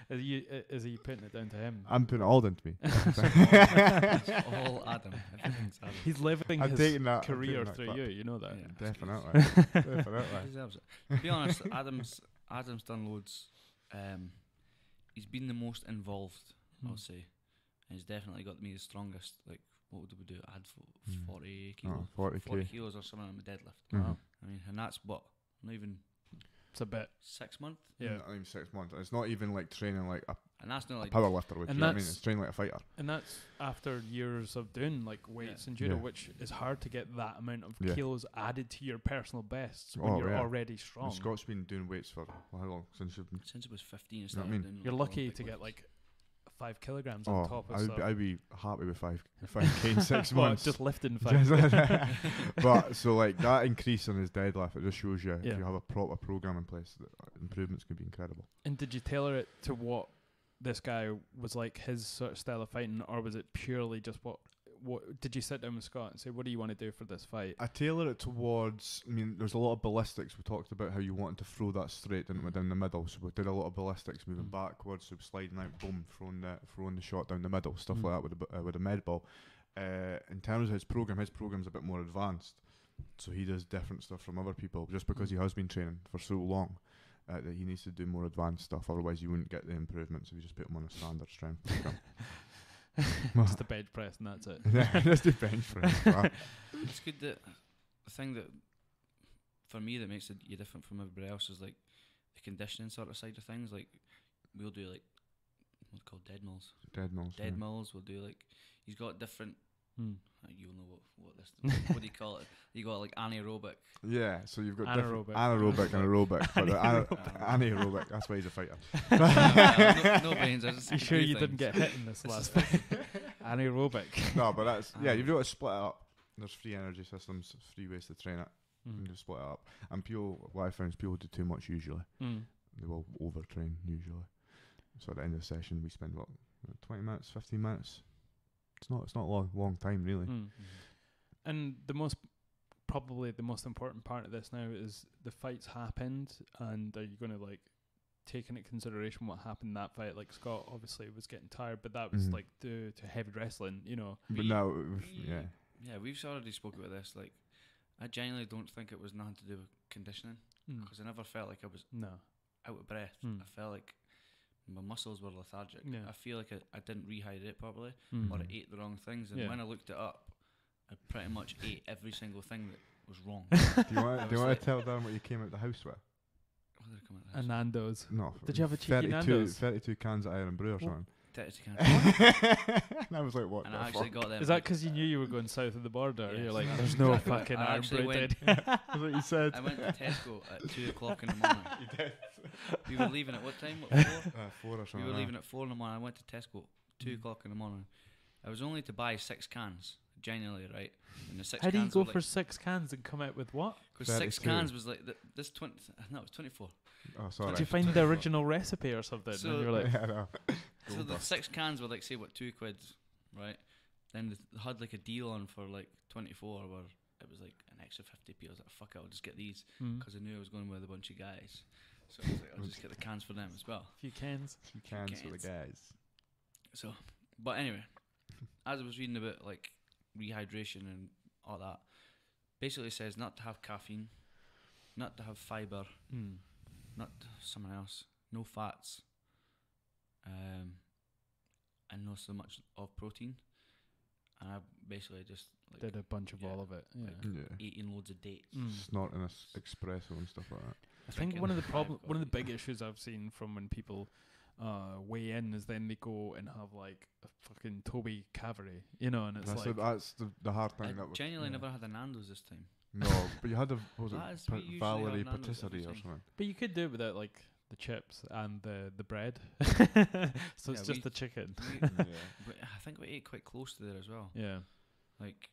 Is he putting it down to him? I'm putting it all down to me. It's all Adam. Everything's Adam. He's living I'm his taking that, career through you. You know that. Yeah, definitely. Definitely. He deserves it. To be honest, Adam's done loads. He's been the most involved, I'll say. And he's definitely got me the strongest. Like, what would we do? Add 40 kilos. 40 kilos or something on my deadlift. Wow. I mean, and that's what? Not even... It's a bit. 6 months? Yeah. Not even 6 months. It's not even like training like a And that's not like power lifter would. And You know what I mean? It's training like a fighter. And that's after years of doing like weights and judo, which is hard to get that amount of kilos added to your personal bests when you're already strong. And Scott's been doing weights for how long? Since you've been... Since I was 15 and You know what I mean? doing You're like lucky Olympic to get weights. like 5 kilograms on top of I'd be happy with 5K in 6 months. Just lifting 5. But so like that increase in his deadlift, it just shows you if Yeah. you have a proper program in place, that improvements can be incredible. And did you tailor it to what this guy was like his sort of style of fighting, or was it purely just what did you sit down with Scott and say, what do you want to do for this fight? I tailor it towards, I mean, there's a lot of ballistics. We talked about how you wanted to throw that straight down the middle, so we did a lot of ballistics, moving backwards, so sliding out, boom, throwing the shot down the middle, stuff like that with a med ball. In terms of his program's a bit more advanced, so he does different stuff from other people, just because he has been training for so long. That he needs to do more advanced stuff, otherwise you wouldn't get the improvements if you just put him on a standard strength. Just the bench press and that's it. Yeah, just the bench press. It's good that the thing that for me that makes you different from everybody else is like the conditioning sort of side of things. Like we'll do like what's called dead mills. Dead mills. We'll do like he's got different. You'll know what this. What do you call it? You got like anaerobic. Yeah, so you've got anaerobic and aerobic, but anaerobic. That's why he's a fighter. No brains. You sure you didn't get hit in this last fight? Anaerobic. No, but that's you've got to split it up. There's 3 energy systems, 3 ways to train it. You just split it up. And people, what I found is people do too much usually. They will overtrain usually. So at the end of the session, we spend 20 minutes, 15 minutes. It's not a long time really. And probably the most important part of this now is the fight's happened, and are you going to like take into consideration what happened in that fight? Like Scott obviously was getting tired, but that was like due to heavy wrestling, you know. But now, we've already spoken about this. Like, I genuinely don't think it was nothing to do with conditioning, because I never felt like I was out of breath. I felt like my muscles were lethargic. I feel like I didn't rehydrate properly, or I ate the wrong things. And when I looked it up, I pretty much ate every single thing that was wrong. Do you want to tell them what you came out the house with? What did I come out the house with? A Nando's. No. Did you have a cheeky Nando's? 32 cans of Iron Brew or something. 32 cans. And I was like, what and the I actually fuck? got them. Is that because you knew you were going south of the border? Yes. You're like, there's no fucking Iron Brew. That's what you said. I went to Tesco at 2 o'clock in the morning. You did. We were leaving at what time? What, 4? 4 or something. We were leaving at 4 in the morning. I went to Tesco 2 o'clock in the morning. I was only to buy 6 cans. Genuinely, right? And the 6 How do you cans go for like 6 cans and come out with what? Because 6 cans was like this 20. No, it was 24. Oh, sorry. Did you find the original recipe or something? So and you're like, yeah, no. So the 6 cans were like, say what, £2, right? Then they had like a deal on for like 24, where it was like an extra 50p. I was like, fuck it, I'll just get these, because I knew I was going with a bunch of guys. So I was like, I'll just get the cans for them as well. A few cans for the guys. So, but anyway, as I was reading about like rehydration and all that, basically says not to have caffeine, not to have fiber, not something else, no fats, and not so much of protein. And I basically just like, did a bunch of all of it. Eating loads of dates, snorting espresso and stuff like that. I think one of the big issues I've seen from when people weigh in is then they go and have like a fucking Toby Cavalry, you know, and it's that's the hard thing. I genuinely never had a Nando's this time. No, but you had Valerie Patisserie or something. But you could do it without like the chips and the bread. So it's just the chicken. But I think we ate quite close to there as well. Yeah. Like,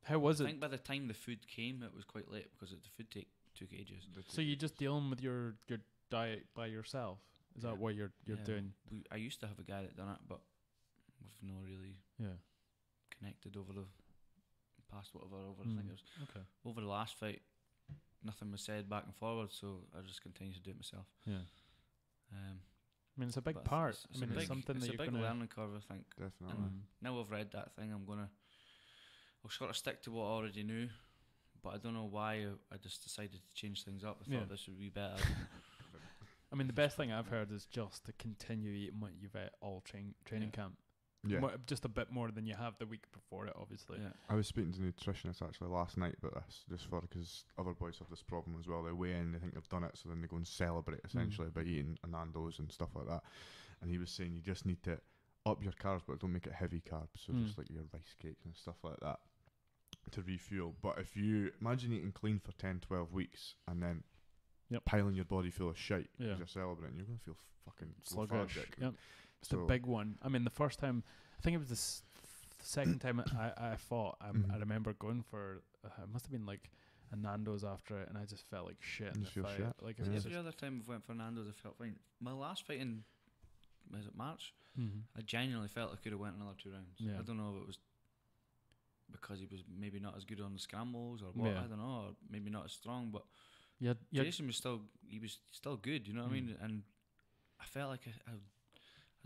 how was it? I think by the time the food came, it was quite late because the food took ages. So you just dealing with your diet by yourself? Is that what you're doing? I used to have a guy that done it, but we've not really connected over the past I think it was over the last fight. Nothing was said back and forward, so I just continued to do it myself. Yeah. I mean, it's a big part. It's something that you're big learning curve, I think. Definitely. And now I've read that thing, I'll sort of stick to what I already knew, but I don't know why I just decided to change things up. I thought this would be better. I mean, the best thing I've heard is just to continue eating what you've ate all training camp. Yeah. Just a bit more than you have the week before it, obviously. Yeah. I was speaking to a nutritionist actually last night about this, because other boys have this problem as well. They weigh in, they think they've done it, so then they go and celebrate essentially by eating a Nando's and stuff like that. And he was saying you just need to up your carbs, but don't make it heavy carbs. So just like your rice cakes and stuff like that to refuel. But if you imagine eating clean for 10, 12 weeks and then piling your body full of shite because you're celebrating, you're going to feel fucking lethargic. Yep. It's a big one. I mean, the first time, I think it was the second time I fought, I remember going for, it must have been like a Nando's after it, and I just felt like shit in the fight. Like every other time I went for Nando's, I felt fine. My last fight in was it March? Mm-hmm. I genuinely felt I could have went another 2 rounds. Yeah. I don't know if it was because he was maybe not as good on the scrambles or what. Yeah. I don't know, or maybe not as strong. But Yeah. Jason was still good. You know what I mean? And I felt like I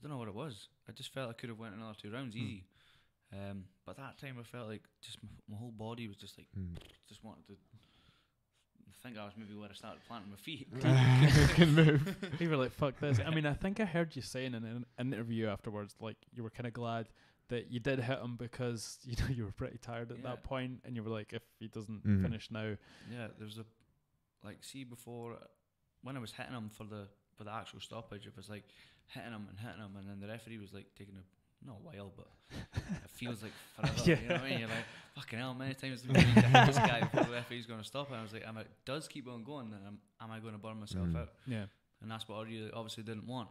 don't know what it was. I just felt I could have went another 2 rounds easy. But that time I felt like just my whole body was just like just wanted to. I think I was maybe where I started planting my feet. Can move. You were like, fuck this. I mean, I think I heard you saying in an interview afterwards, like you were kind of glad that you did hit him because you were pretty tired at that point, and you were like, if he doesn't finish now. Yeah, there's before when I was hitting him for the actual stoppage, it was like hitting him, and then the referee was like taking not a while, but it feels like forever. Yeah. You know what I mean? You're like, fucking hell, many times do we need to hit this guy before the referee's going to stop it? And I was like, it does keep on going, then am I going to burn myself out? Yeah. And that's what I really obviously didn't want.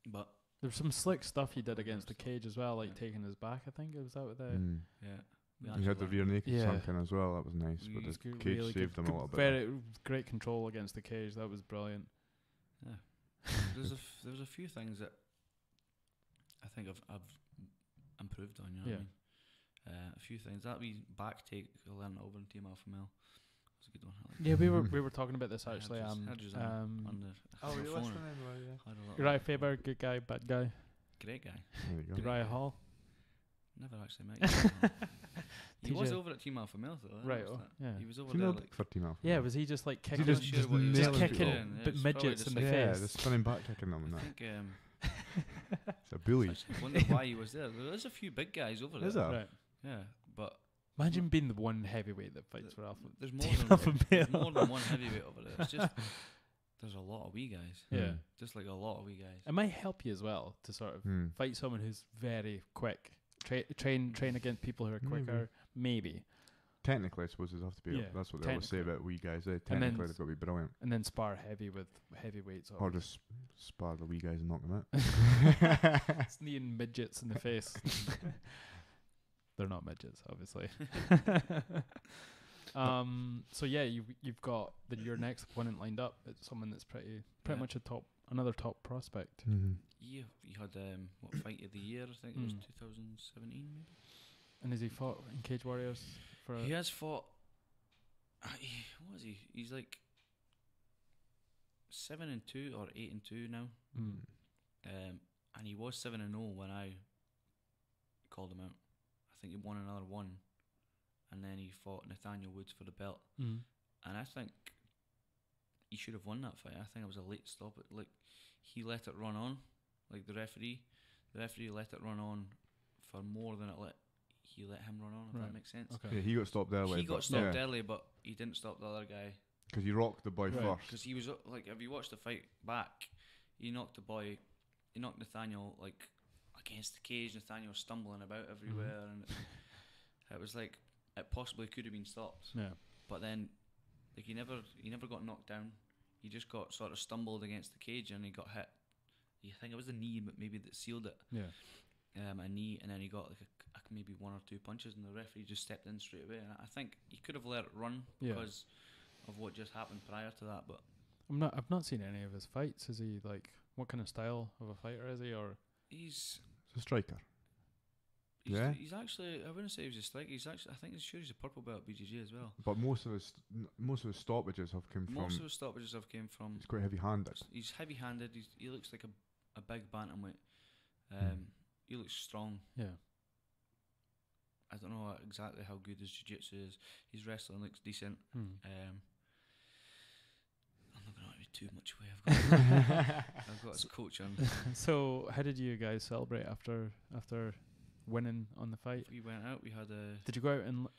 But there's some slick stuff he did against the cage as well, like taking his back. I think it was out with the. Yeah. He had the rear naked sunken as well. That was nice, but the cage really saved him a little bit. Very great control against the cage. That was brilliant. Yeah. There's a few things that I think I've improved on. You know what I mean? A few things. That wee back take I learned over in Team Alpha Male. It's a good one. Yeah, we were talking about this actually. On the you're phone. listening? Uriah Faber, good guy, bad guy. Great guy. There you go. Uriah Hall. Never actually met him. He was over at Team Alpha Male though. Right. Yeah. He was over Do you there. know for Team Alpha? Yeah. Was he just like kicking? Just kicking it's midgets in the yeah, face. just spinning back kicking them and I that. think It's a bully. I wonder why he was there. There's a few big guys over there. Is there? Right. Yeah, but imagine being the one heavyweight that fights for Alpha. there's There's more than one heavyweight over there. It's just there's a lot of wee guys. Yeah. Just like a lot of wee guys. It might help you as well to sort of fight someone who's very quick. Train against people who are quicker. Maybe. Technically, I suppose it have to be. Yeah, That's what they always say about wee guys. Technically, they've got to be brilliant. And then spar heavy with heavyweights. Or just spar the wee guys and knock them out. Sneeing midgets in the face. They're not midgets, obviously. So yeah, you've got your next opponent lined up. It's someone that's pretty much another top prospect. Yeah, he had what fight of the year? I think it was 2017 maybe. And has he fought in Cage Warriors? He has fought. What is he? He's like 7-2 or 8-2 now. And he was 7-0 when I called him out. I think he won another one, and then he fought Nathaniel Woods for the belt. And I think he should have won that fight. I think it was a late stop. Like he let it run on, like the referee let it run on for more than he let him run on. If that makes sense. Okay. Yeah, he got stopped early. He got stopped early, but he didn't stop the other guy. Because he rocked the boy first. Because he was like, if you watch the fight back, he knocked Nathaniel like against the cage. Nathaniel was stumbling about everywhere, and it was like it possibly could have been stopped. Yeah. But then, like he never got knocked down. He just got sort of stumbled against the cage, and he got hit. I think it was the knee, but maybe that sealed it. Yeah. A knee, and then he got like maybe 1 or 2 punches, and the referee just stepped in straight away. And I think he could have let it run because of what just happened prior to that. But I've not seen any of his fights. Is he like what kind of style of a fighter is he? Or he's a striker. He's actually, I wouldn't say he's a striker. He's actually, I think he's a purple belt at BJJ as well. But most of his stoppages have come from. Most of his stoppages have came from. He's quite heavy-handed. He's heavy-handed. He looks like a big bantamweight. He looks strong. Yeah. I don't know exactly how good his jiu-jitsu is. His wrestling looks decent. I'm not going to give too much away. I've got his coach on. So how did you guys celebrate after winning on the fight? We went out. We had a. Did you go out in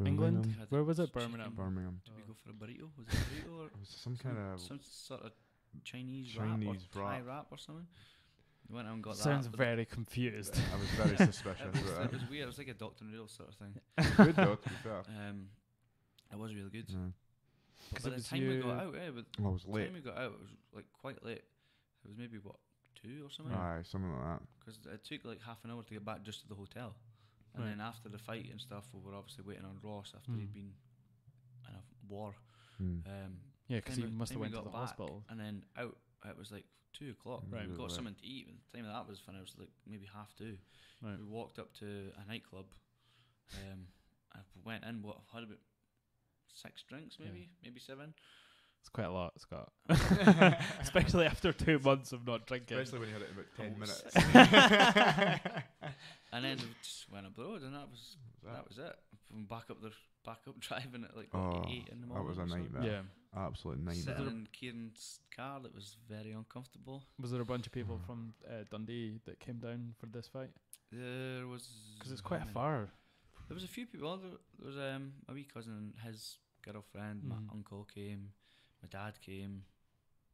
England? Where was it? Birmingham. Did we go for a burrito? Was it a burrito or it was some kind of some sort of Chinese wrap Thai wrap or something? We went out and got that. Sounds very confused. I was very suspicious. It was weird. It was like a Dr. Noodle sort of thing. Good though, to be fair. It was really good. Because by the time we got out, it was late. The time we got out, it was like quite late. It was maybe 2 or something. Aye, something like that. Because it took like half an hour to get back just to the hotel, and then after the fight and stuff, we were obviously waiting on Ross after he'd been in a war. Yeah, because he must have went to the hospital. And then out it was like 2 o'clock. Right. We got something to eat. And the time that was when I was like maybe 2:30. Right. We walked up to a nightclub. I went in. Had about 6 drinks, maybe 7. It's quite a lot, Scott. Especially after 2 months of not drinking. Especially when you had it in about 10 minutes. And then we just went up the road, and that was it. Back up driving at like 8 in the morning. That was a nightmare. Yeah. Absolute nightmare. Sitting in Kieran's car, that was very uncomfortable. Was there a bunch of people from Dundee that came down for this fight? There was, because it's quite far. There was a few people. There was a wee cousin and his girlfriend. My uncle came. My dad came.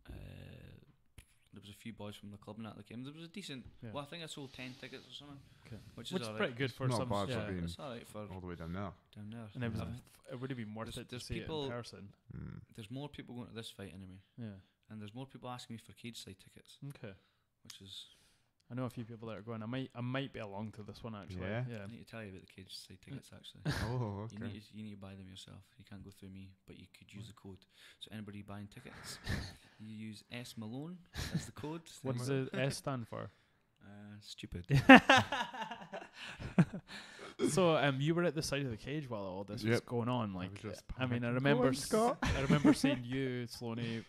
There was a few boys from the club and that came. There was a decent. Yeah. Well, I think I sold 10 tickets or something. Okay. Which is all pretty good for not some. bad for Yeah. being It's alright for all the way down there. And it would have been worth it to there's see people- it in person. There's more people going to this fight anyway, Yeah. and there's more people asking me for cage side tickets, Okay. which is. I know a few people that are going. I might be along to this one actually. Yeah? Yeah. I need to tell you about the cage side tickets actually. Oh, okay. You need to buy them yourself. You can't go through me, but you could use the code. So anybody buying tickets, you use S Malone as the code. What does the S stand for? Stupid. So you were at the side of the cage while all this was going on. Like, I mean, I Go remember on, Scott. I remember seeing you, Sloaney,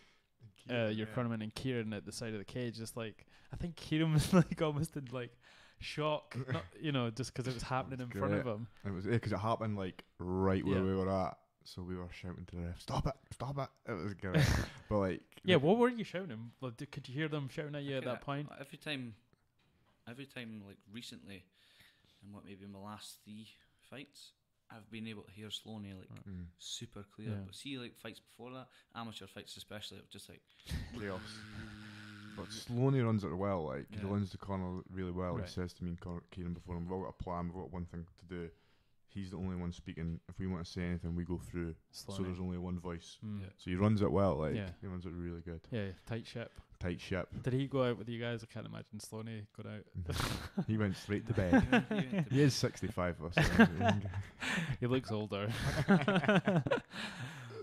your Croneman, and Kieran at the side of the cage. Just like, I think Kieran was like almost in like shock, not, just because it was happening in front of him. It was because it happened like right where Yeah. we were at, so we were shouting to the ref, "Stop it! Stop it!" It was good, but like, Yeah, what were you shouting? Like, could you hear them shouting at you at that point? Every time, like recently, and what maybe in my last 3 fights, I've been able to hear Sloaney like super clear. Yeah. But see, like fights before that, amateur fights especially, it was just like chaos. But Sloaney runs it well. Like he Yeah. runs the corner really well. Right. He says to me and Kieran before him, "We've all got a plan. We've got one thing to do." He's the only one speaking. If we want to say anything, we go through. So Sloaney. there's only one voice. Mm. Yeah. So he runs it well. Like Yeah. he runs it really good. Yeah, tight ship. Tight ship. Did he go out with you guys? I can't imagine Sloaney going out. He went straight to bed. He is 65 or something. He looks older.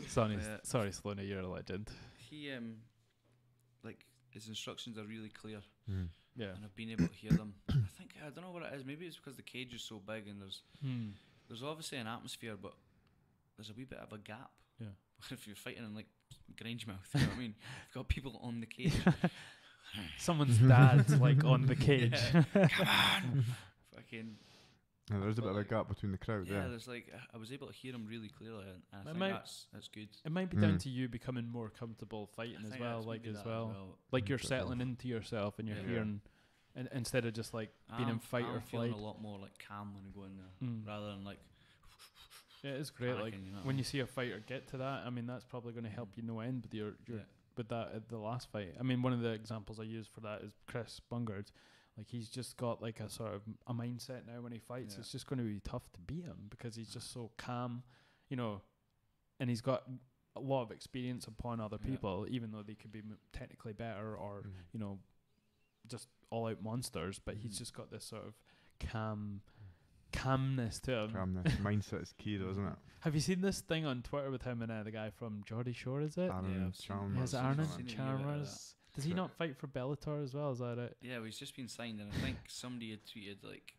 Sorry, Sloaney, you're a legend. he like his instructions are really clear, Yeah. and I've been able to hear them. I don't know what it is. Maybe it's because the cage is so big and there's obviously an atmosphere, but there's a wee bit of a gap. Yeah. If you're fighting in like Grangemouth, you know what I mean? You've got people on the cage. Someone's dad's like on the cage. Yeah. Come on, fucking. And there's a bit of a gap between the crowd. Yeah, Yeah. there's like I was able to hear him really clearly, and I It think might- that's good. It might be down to you becoming more comfortable fighting I as think well, that's like maybe as that well. Like you're settling into yourself and you're Yeah. hearing, and instead of just like being in fight or I'm feeling flight. a lot more like calm when I go in there, rather than like. Yeah, it's great. Like panicking, you know what I when mean? you see a fighter get to that, I mean that's probably going to help you no end with your Yeah. with that at the last fight. I mean one of the examples I use for that is Chris Bungard. Like he's just got like a sort of a mindset now when he fights. Yeah. It's just going to be tough to beat him because he's just so calm, and he's got a lot of experience upon other Yeah. people, even though they could be technically better or just all out monsters. But he's just got this sort of calmness to him. Calmness. Mindset is key, though, isn't it? Have you seen this thing on Twitter with him and the guy from Geordie Shore? Is it? Aaron I've seen- Chalmers. Yes, I've Arnold seen it, yeah, Chalmers. Does he not fight for Bellator as well? Is that it? Yeah, well, he's just been signed, and I think somebody had tweeted like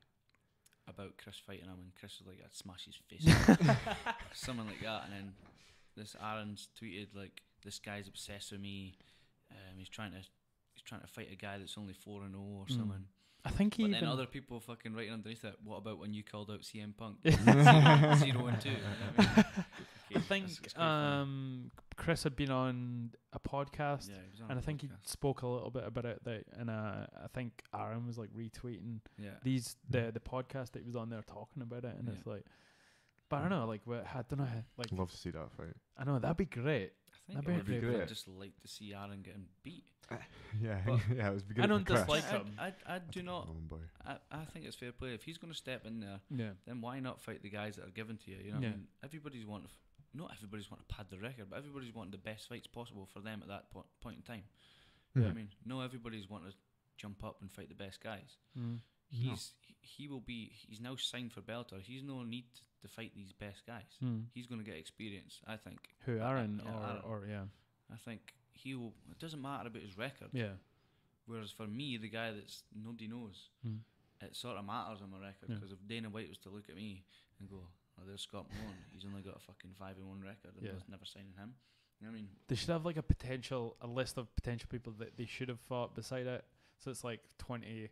about Chris fighting him, and Chris was like, "I'd smash his face," something like that. And then this Aaron's tweeted like, "This guy's obsessed with me. He's trying to fight a guy that's only 4-0 or something." I think he But even then other people fucking writing underneath it, "What about when you called out CM Punk?" 0-2. You know what I mean? I think It's quite funny. Chris had been on a podcast, Yeah, he was on and a I think he podcast. spoke a little bit about it. And I think Aaron was like retweeting Yeah. the podcast that he was on there talking about it, and Yeah. it's like, but I don't know, like I don't know, like Love to see that fight. I know that'd be great. I think That'd be people great. would just like to see Aaron getting beat. Yeah, But yeah, it was beginning. I don't for Chris. dislike I, him. I do not. Oh, boy. I think it's fair play. If he's going to step in there, Yeah, then why not fight the guys that are given to you? You know, what Yeah. I mean, not everybody's wanting to pad the record, but everybody's wanting the best fights possible for them at that point in time. You know what I mean, no, everybody's wanting to jump up and fight the best guys. He's now signed for Bellator. He's no need to fight these best guys. He's going to get experience, I think. who Aaron Yeah, Aaron. or yeah, I think it doesn't matter about his record. Yeah. Whereas for me, the guy that's nobody knows, it sort of matters on my record, because if Dana White was to look at me and go, "Oh, there's Scott Malone. He's only got a fucking 5-1 record, and was never signing him." You know what I mean? They should have like a list of potential people that they should have fought beside it. So it's like 20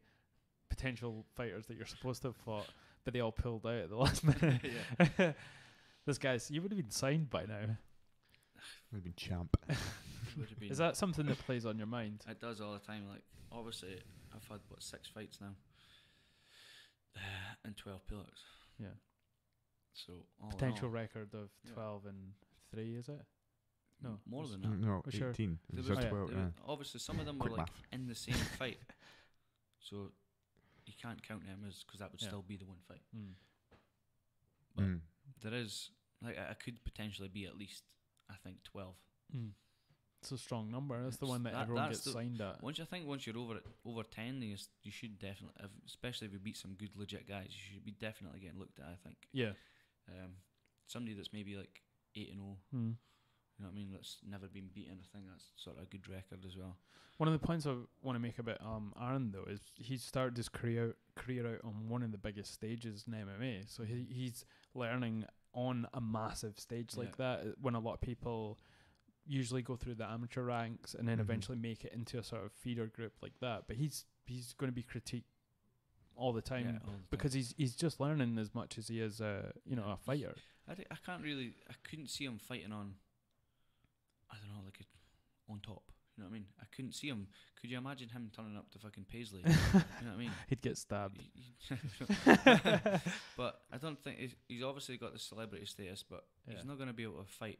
potential fighters that you're supposed to have fought, but they all pulled out at the last minute. This guy's, you would have been signed by now. Would have been champ. Is that something that plays on your mind? It does all the time. Like, obviously, I've had 6 fights now, and 12 pillars. Yeah. So all potential record of 12 and 3, is it? No, more than that. No, sure. 18. Obviously, some of them were like in the same fight, so you can't count them as, because that would still be the one fight. But there is, like, I could potentially be at least, I think, 12. It's a strong number. That's the one that everyone gets signed at. Once you're over 10, then you should definitely, especially if you beat some good legit guys, you should be definitely getting looked at, I think. Yeah. Somebody that's maybe like 8-0. You know what I mean? That's never been beaten. I think that's sort of a good record as well. One of the points I want to make about Aaron, though, is he started his career out on one of the biggest stages in MMA. So he's learning on a massive stage like that, when a lot of people usually go through the amateur ranks and then eventually make it into a sort of feeder group like that. But he's going to be critiqued all the time, because he's just learning as much as he is a fighter. I couldn't see him fighting on, I don't know, like on top. You know what I mean? I couldn't see him. Could you imagine him turning up to fucking Paisley? You know what I mean? He'd get stabbed. But I don't think he's obviously got the celebrity status, but he's not going to be able to fight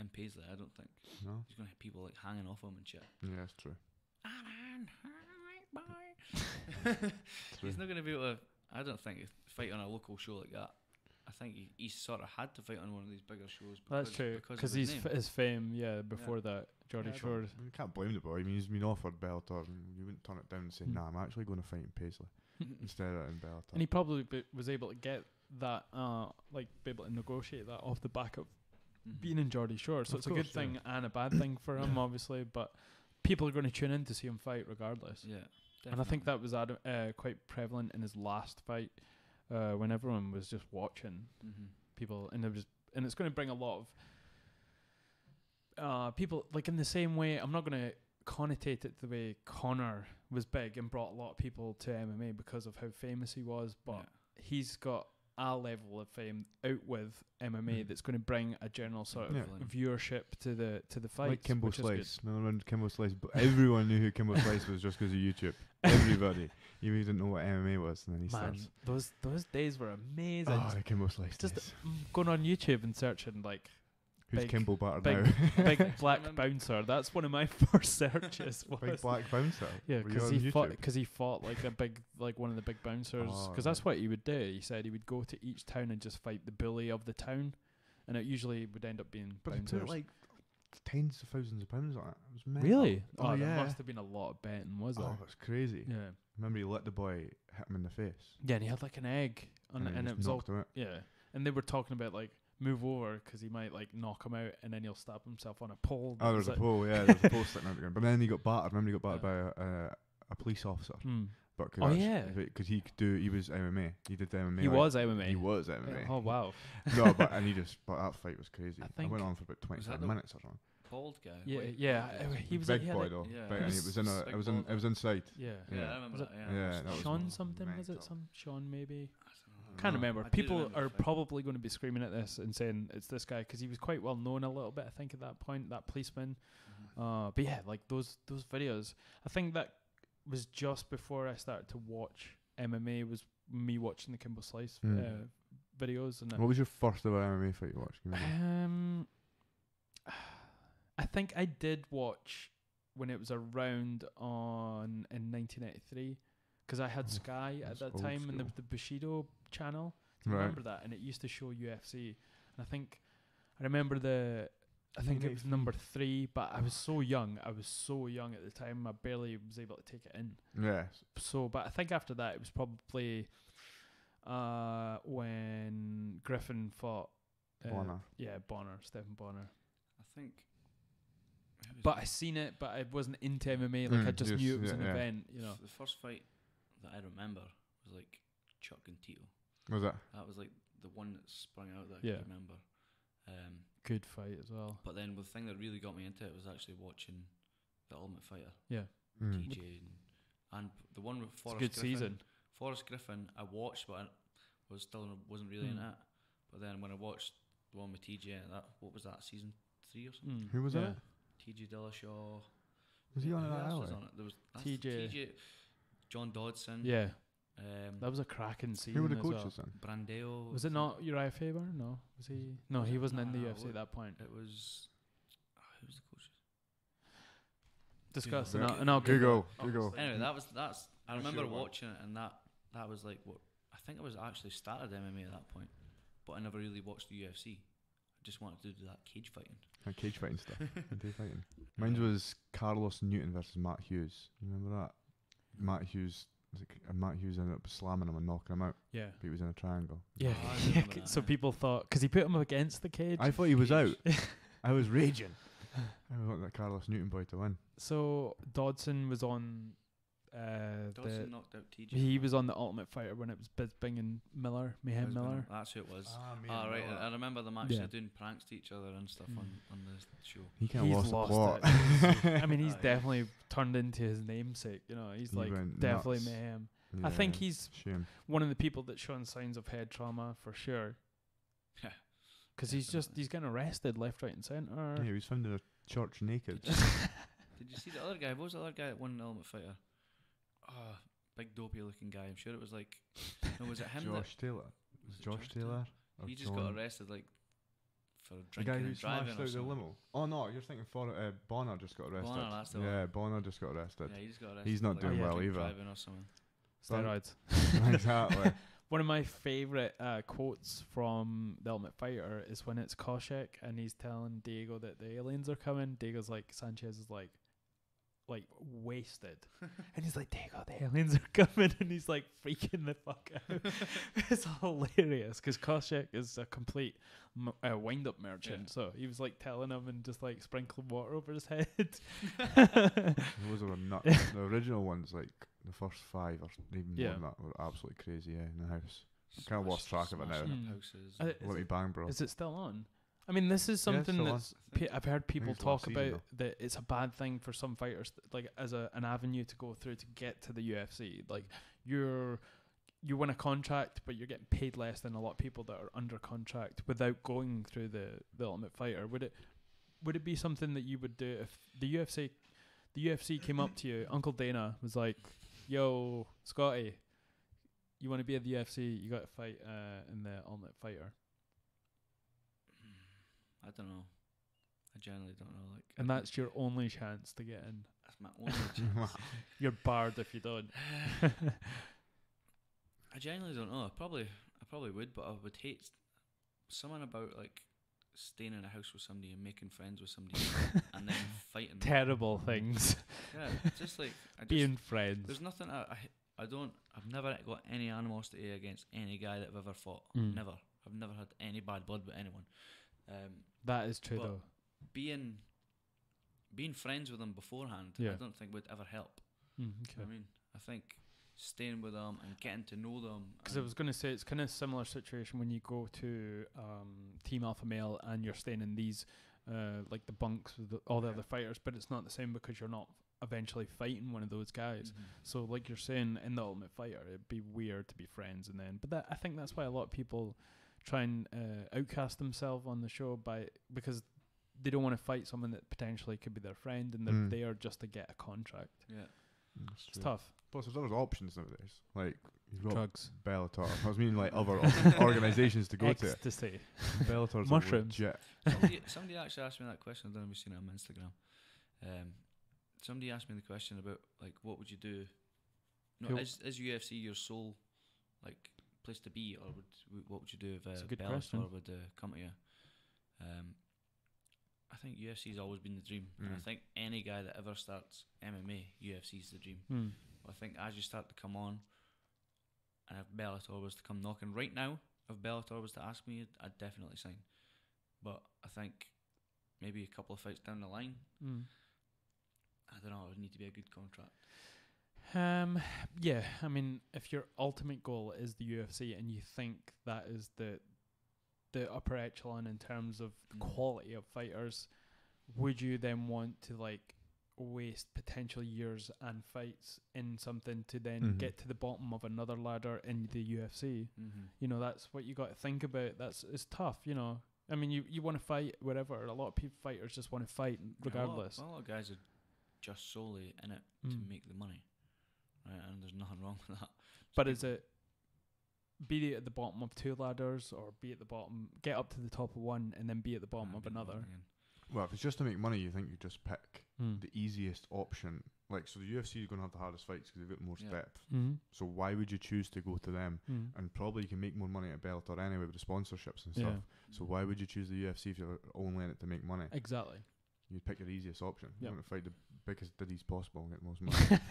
in Paisley, I don't think. No. He's going to have people like hanging off him and shit. Yeah, that's true. He's not going to be able to, I don't think, fight on a local show like that. I think he sort of had to fight on one of these bigger shows. That's true, because his fame, before that, Geordie Shore. You can't blame the boy. I mean, he's been offered Bellator, and you wouldn't turn it down and say, "Nah, I'm actually going to fight in Paisley instead of in Bellator." And he probably was able to get that, be able to negotiate that off the back of being in Geordie Shore. So it's a good thing and a bad thing for him, obviously. But people are going to tune in to see him fight regardless. Yeah, definitely. And I think that was quite prevalent in his last fight, when everyone was just watching people, and it's going to bring a lot of people, like, in the same way. I'm not going to connotate it the way Conor was big and brought a lot of people to MMA because of how famous he was, but he's got a level of fame out with MMA that's going to bring a general sort of viewership to the fight. Like Kimbo Slice. Remember Kimbo Slice? But everyone knew who Kimbo Slice was just because of YouTube. Everybody. You didn't know what MMA was, and then he starts. Those days were amazing. Oh, the Kimbo Slice just days. Going on YouTube and searching like, who's Kimbo Batter now? Big black bouncer. That's one of my first searches. Big black bouncer. Yeah, because he fought like one of the big bouncers. Because that's what he would do. He said he would go to each town and just fight the bully of the town, and it usually would end up being bouncers. But he put like tens of thousands of pounds on it. It was mental. Really? Oh, there must have been a lot of betting, was there? Oh, it was crazy. Yeah. Remember, he let the boy hit him in the face. Yeah, and he had like an egg, and it was all him out. Yeah, and they were talking about like, move over because he might like knock him out, and then he'll stab himself on a pole. Oh, there's a pole, yeah, there's a pole sticking out the ground. But then he got battered. Remember, he got battered by a police officer. But because he was MMA. He did the MMA. He was MMA. He was MMA. Oh wow. No, but that fight was crazy. I went on for about 25 minutes or something. Bald guy. Yeah. He was big boy though. Yeah. And it was inside. Yeah, I remember that. Yeah. Sean something, was it? Some Sean maybe. Can't remember. People are probably going to be screaming at this and saying it's this guy because he was quite well known a little bit, I think, at that point, that policeman. But yeah, like those videos. I think that was just before I started to watch MMA. Was me watching the Kimbo Slice videos. And what was your first ever MMA fight you watched? I think I did watch when it was around in 1983. Because I had Sky at that time, and the Bushido channel. Do you remember that? And it used to show UFC. And I remember I think it was number 3, but I was so young. At the time. I barely was able to take it in. Yeah. So, but I think after that, it was probably when Griffin fought Bonner. Stephen Bonner. I think But I seen it, but I wasn't into MMA. Like I just knew it was an event. You know, the first fight that I remember was like Chuck and Tito. Was that? That was like the one that sprung out that I can remember. Good fight as well. But then the thing that really got me into it was actually watching The Ultimate Fighter. Yeah. TJ and the one with Forrest Good Griffin. season. Forrest Griffin, I watched, but I wasn't really in it. But then when I watched the one with TJ, what was that, season 3 or something? Who was that? TJ Dillashaw. Was he on Who that? else was on it? There was TJ, John Dodson. Yeah. That was a cracking season. Who were the as coaches well. then? Brandeo. Was it not Uriah Faber? No. Was he? No, he wasn't in the UFC at that point. It was. Who was the coaches? Discuss and I'll Google. Anyway, that's. I remember watching it, and that was like what I think I was actually started MMA at that point, but I never really watched the UFC. I just wanted to do that cage fighting. Cage fighting stuff. Fighting. Mine was Carlos Newton versus Matt Hughes. You remember that? Matt Hughes ended up slamming him and knocking him out. Yeah. But he was in a triangle. Yeah. So people thought, because he put him against the cage. I thought he was out. I was raging. I wanted that Carlos Newton boy to win. So Dodson was on. Dodson knocked out TJ. He was on The Ultimate Fighter when it was Bisping and Mayhem Miller. That's who it was. Right. I remember them actually doing pranks to each other and stuff on the show. He kind of lost the plot. I mean, he's definitely turned into his namesake. You know, he's like definitely nuts. Mayhem. Yeah, I think he's one of the people that's shown signs of head trauma for sure. Yeah. Because he's getting arrested left, right, and centre. Yeah, he was found in a church naked. Did you see the other guy? What was the other guy that won the Ultimate Fighter? Big dopey looking guy. I'm sure it was like. No, was it him? Josh Taylor. Was it Josh Taylor? He just got arrested like for drinking and driving. The limo. Oh no, you're thinking Bonner just got arrested. Bonner, that's the one. Bonner just got arrested. Yeah, he just got arrested. He's not doing well either. Driving or something. Steroids. Exactly. One of my favourite quotes from The Ultimate Fighter is when it's Koscheck and he's telling Diego that the aliens are coming. Diego's like, Sanchez is like wasted. And he's like, Diego, the aliens are coming. And he's like freaking the fuck out. It's hilarious because Koscheck is a complete wind-up merchant. Yeah. So he was like telling him and just like sprinkling water over his head. Those were nuts. The original ones, like the first 5 or even more than that, were absolutely crazy in the house. I kind of lost track of it now. Let me bang, bro. Is it still on? I mean, this is something that's I've heard people talk about that it's a bad thing for some fighters, like as an avenue to go through to get to the UFC. Like you win a contract, but you're getting paid less than a lot of people that are under contract without going through the Ultimate Fighter. Would it be something that you would do if the UFC came up to you? Uncle Dana was like, "Yo, Scotty, you want to be at the UFC? You got to fight in the Ultimate Fighter." I don't know. I generally don't know. Like, and that's your only chance to get in. That's my only chance. You're barred if you don't. I genuinely don't know. I probably would, but I would hate something about like staying in a house with somebody and making friends with somebody and then fighting. Terrible things. Yeah, just like being friends. There's nothing. I've never got any animosity against any guy that I've ever fought. Never. I've never had any bad blood with anyone. That is true though. Being friends with them beforehand, I don't think would ever help. Okay. You know what I mean, I think staying with them and getting to know them. Because I was going to say it's kind of a similar situation when you go to Team Alpha Male and you're staying in these like the bunks with all the other fighters, but it's not the same because you're not eventually fighting one of those guys. So like you're saying in the Ultimate Fighter, it'd be weird to be friends and then. But I think that's why a lot of people try and outcast themselves on the show because they don't want to fight someone that potentially could be their friend and they're there just to get a contract. Yeah, it's tough. Plus, there's other options nowadays. Like you've got drugs, Bellator. I was meaning like other organisations to go to. Ecstasy, Bellator's mushrooms. Somebody actually asked me that question. I don't know if you've seen it on Instagram. Somebody asked me the question about like what would you do? No, is UFC your sole like place to be, or what would you do if Bellator would come to you? I think UFC's always been the dream, and I think any guy that ever starts MMA, UFC's the dream. I think as you start to come on, and if Bellator was to come knocking right now, if Bellator was to ask me, I'd definitely sign. But I think maybe a couple of fights down the line. I don't know. It would need to be a good contract. Yeah, I mean, if your ultimate goal is the UFC and you think that is the upper echelon in terms of the quality of fighters, would you then want to like waste potential years and fights in something to then get to the bottom of another ladder in the UFC? You know, that's what you got to think about. It's tough, you know. I mean, you want to fight, whatever. A lot of fighters just want to fight regardless. A lot of guys are just solely in it to make the money. Right, and there's nothing wrong with that. But is it be it at the bottom of two ladders, or be at the bottom, get up to the top of one, and then be at the bottom of another? Well, if it's just to make money, you think you just pick the easiest option. Like, so the UFC is going to have the hardest fights because they've got more depth. So why would you choose to go to them? And probably you can make more money at Bellator anyway with the sponsorships and stuff. So why would you choose the UFC if you're only in it to make money? Exactly. You'd pick your easiest option. Yep. You want to fight the biggest diddies possible and get the most money.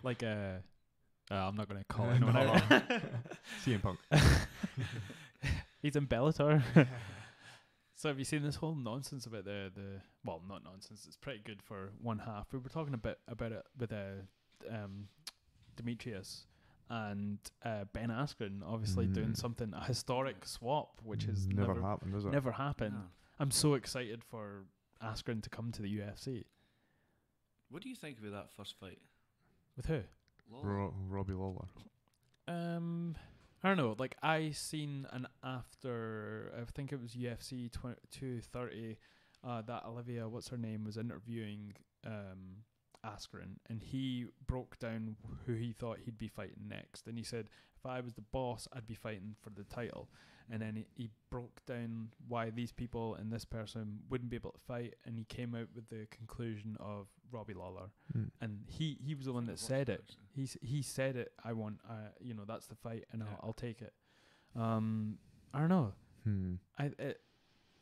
Like I'm not going to call anyone out. CM Punk. He's in Bellator. So have you seen this whole nonsense about the well, not nonsense, it's pretty good for one half. We were talking a bit about it with Demetrius and Ben Askren obviously doing something, a historic swap, which has never happened, is it? Never happened. No. I'm so excited for Askren to come to the UFC. What do you think about that first fight? With who? Robbie Lawler. I don't know. Like, I seen an after, I think it was UFC 230, that Olivia, what's her name, was interviewing Askren, and he broke down who he thought he'd be fighting next. And he said, if I was the boss, I'd be fighting for the title. And then he broke down why these people and this person wouldn't be able to fight, and he came out with the conclusion of Robbie Lawler. And he was the one that said it. He said it. I want, you know, that's the fight, and I'll take it. I don't know.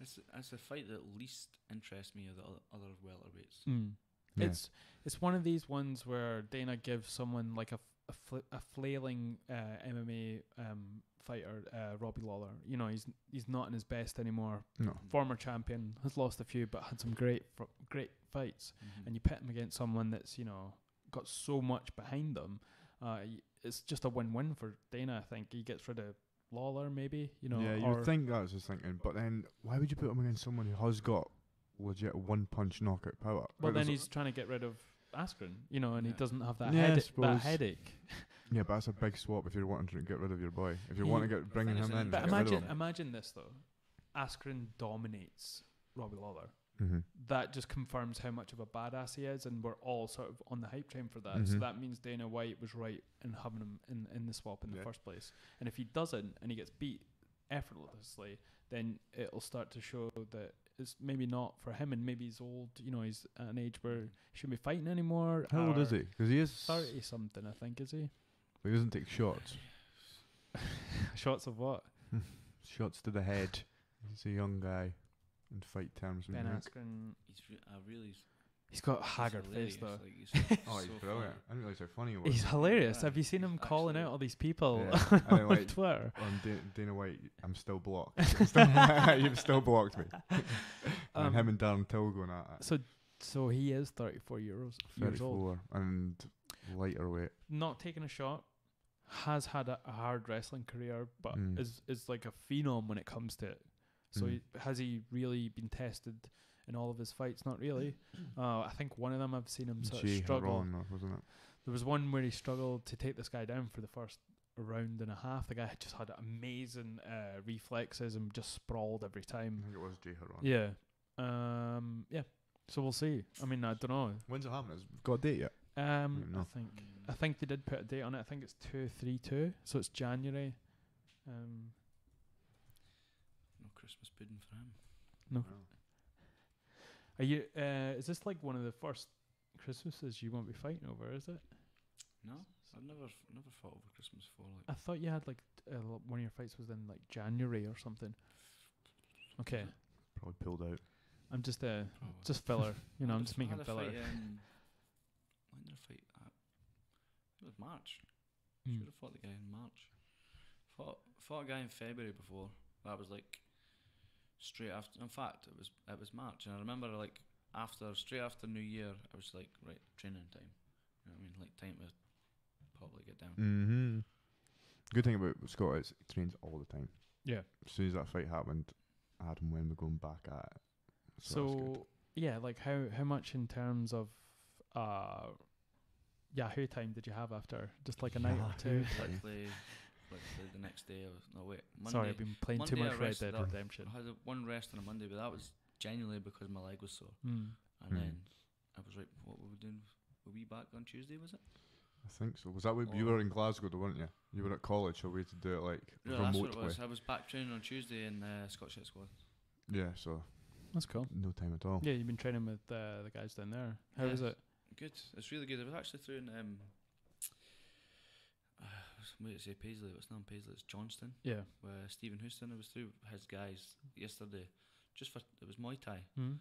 It's a fight that least interests me of the other welterweights. Yeah. It's one of these ones where Dana gives someone like a flailing MMA fighter, Robbie Lawler. You know, he's not in his best anymore. No. Former champion, has lost a few, but had some great fights. And you pit him against someone that's, you know, got so much behind them. It's just a win-win for Dana. I think he gets rid of Lawler, maybe. You know, yeah, you would think that. I was just thinking, but then why would you put him against someone who has got legit one-punch knockout power? Well, then he's trying to get rid of Askren, you know, and he doesn't have that that headache. Yeah, but that's a big swap if you're wanting to get rid of your boy. If you want to get bringing him in, but imagine this though: Askren dominates Robbie Lawler. That just confirms how much of a badass he is, and we're all sort of on the hype train for that. So that means Dana White was right in having him in the swap in the first place. And if he doesn't, and he gets beat effortlessly, then it'll start to show that it's maybe not for him, and maybe he's old. You know, he's at an age where he shouldn't be fighting anymore. How old is he? Because he is 30 something, I think. Is he? He doesn't take shots. Shots of what? Shots to the head. He's a young guy in fight terms. Ben Askren. He's got a haggard face though. Like he's he's brilliant. I didn't realise how funny he was. He's hilarious. Have you seen him calling out all these people on like, Twitter? On Dana White, I'm still blocked. You've still blocked me. And him and Darren Till going at it. So he is 34 years old. And lighter weight. Not taking a shot. Has had a hard wrestling career, but is like a phenom when it comes to it. So has he really been tested in all of his fights? Not really. I think one of them I've seen him sort of struggle. Wasn't it? There was one where he struggled to take this guy down for the first round and a half. The guy just had amazing reflexes and just sprawled every time. I think it was Jay Haron. Yeah. Yeah. So we'll see. I mean, I don't know. When's it happening? Has it got a date yet? I think they did put a date on it. I think it's 2/3/2, so it's January. No Christmas pudding for him. No. Are you? Is this like one of the first Christmases you won't be fighting over? Is it? No, I've never fought over Christmas before. I thought you had like one of your fights was in like January or something. Okay. Probably pulled out. I'm just just filler. You know, I'm just making filler. When did I fight? It was March. Should have fought the guy in March. Fought a guy in February before. That was like straight after. In fact, it was March, and I remember like straight after New Year, I was like, right, training time. You know what I mean? Like time to probably get down. Mm-hmm. Good thing about Scott is he trains all the time. Yeah. As soon as that fight happened, Adam when we're going back at it. So yeah, like how much in terms of Yahoo time did you have after? Just like a night or two? Literally the next day. Monday. Sorry, I've been playing too Monday much I Red Dead rested up. Redemption. I had one rest on a Monday, but that was genuinely because my leg was sore. Mm. And then I was right. What were we doing? Were we back on Tuesday? Was it? I think so. Was that what you were in Glasgow, though, weren't you? You were at college, so we had to do it like Yeah, that's what it remotely. was. I was back training on Tuesday in Scottish Hit Squad. Yeah, so That's cool. no time at all. Yeah, you've been training with the guys down there. How is it? Good. It's really good. I was actually through in I was say Paisley. It's not Paisley. It's Johnston. Yeah. With Stephen Houston. I was through his guys yesterday. Just for it was Muay Thai. Mm.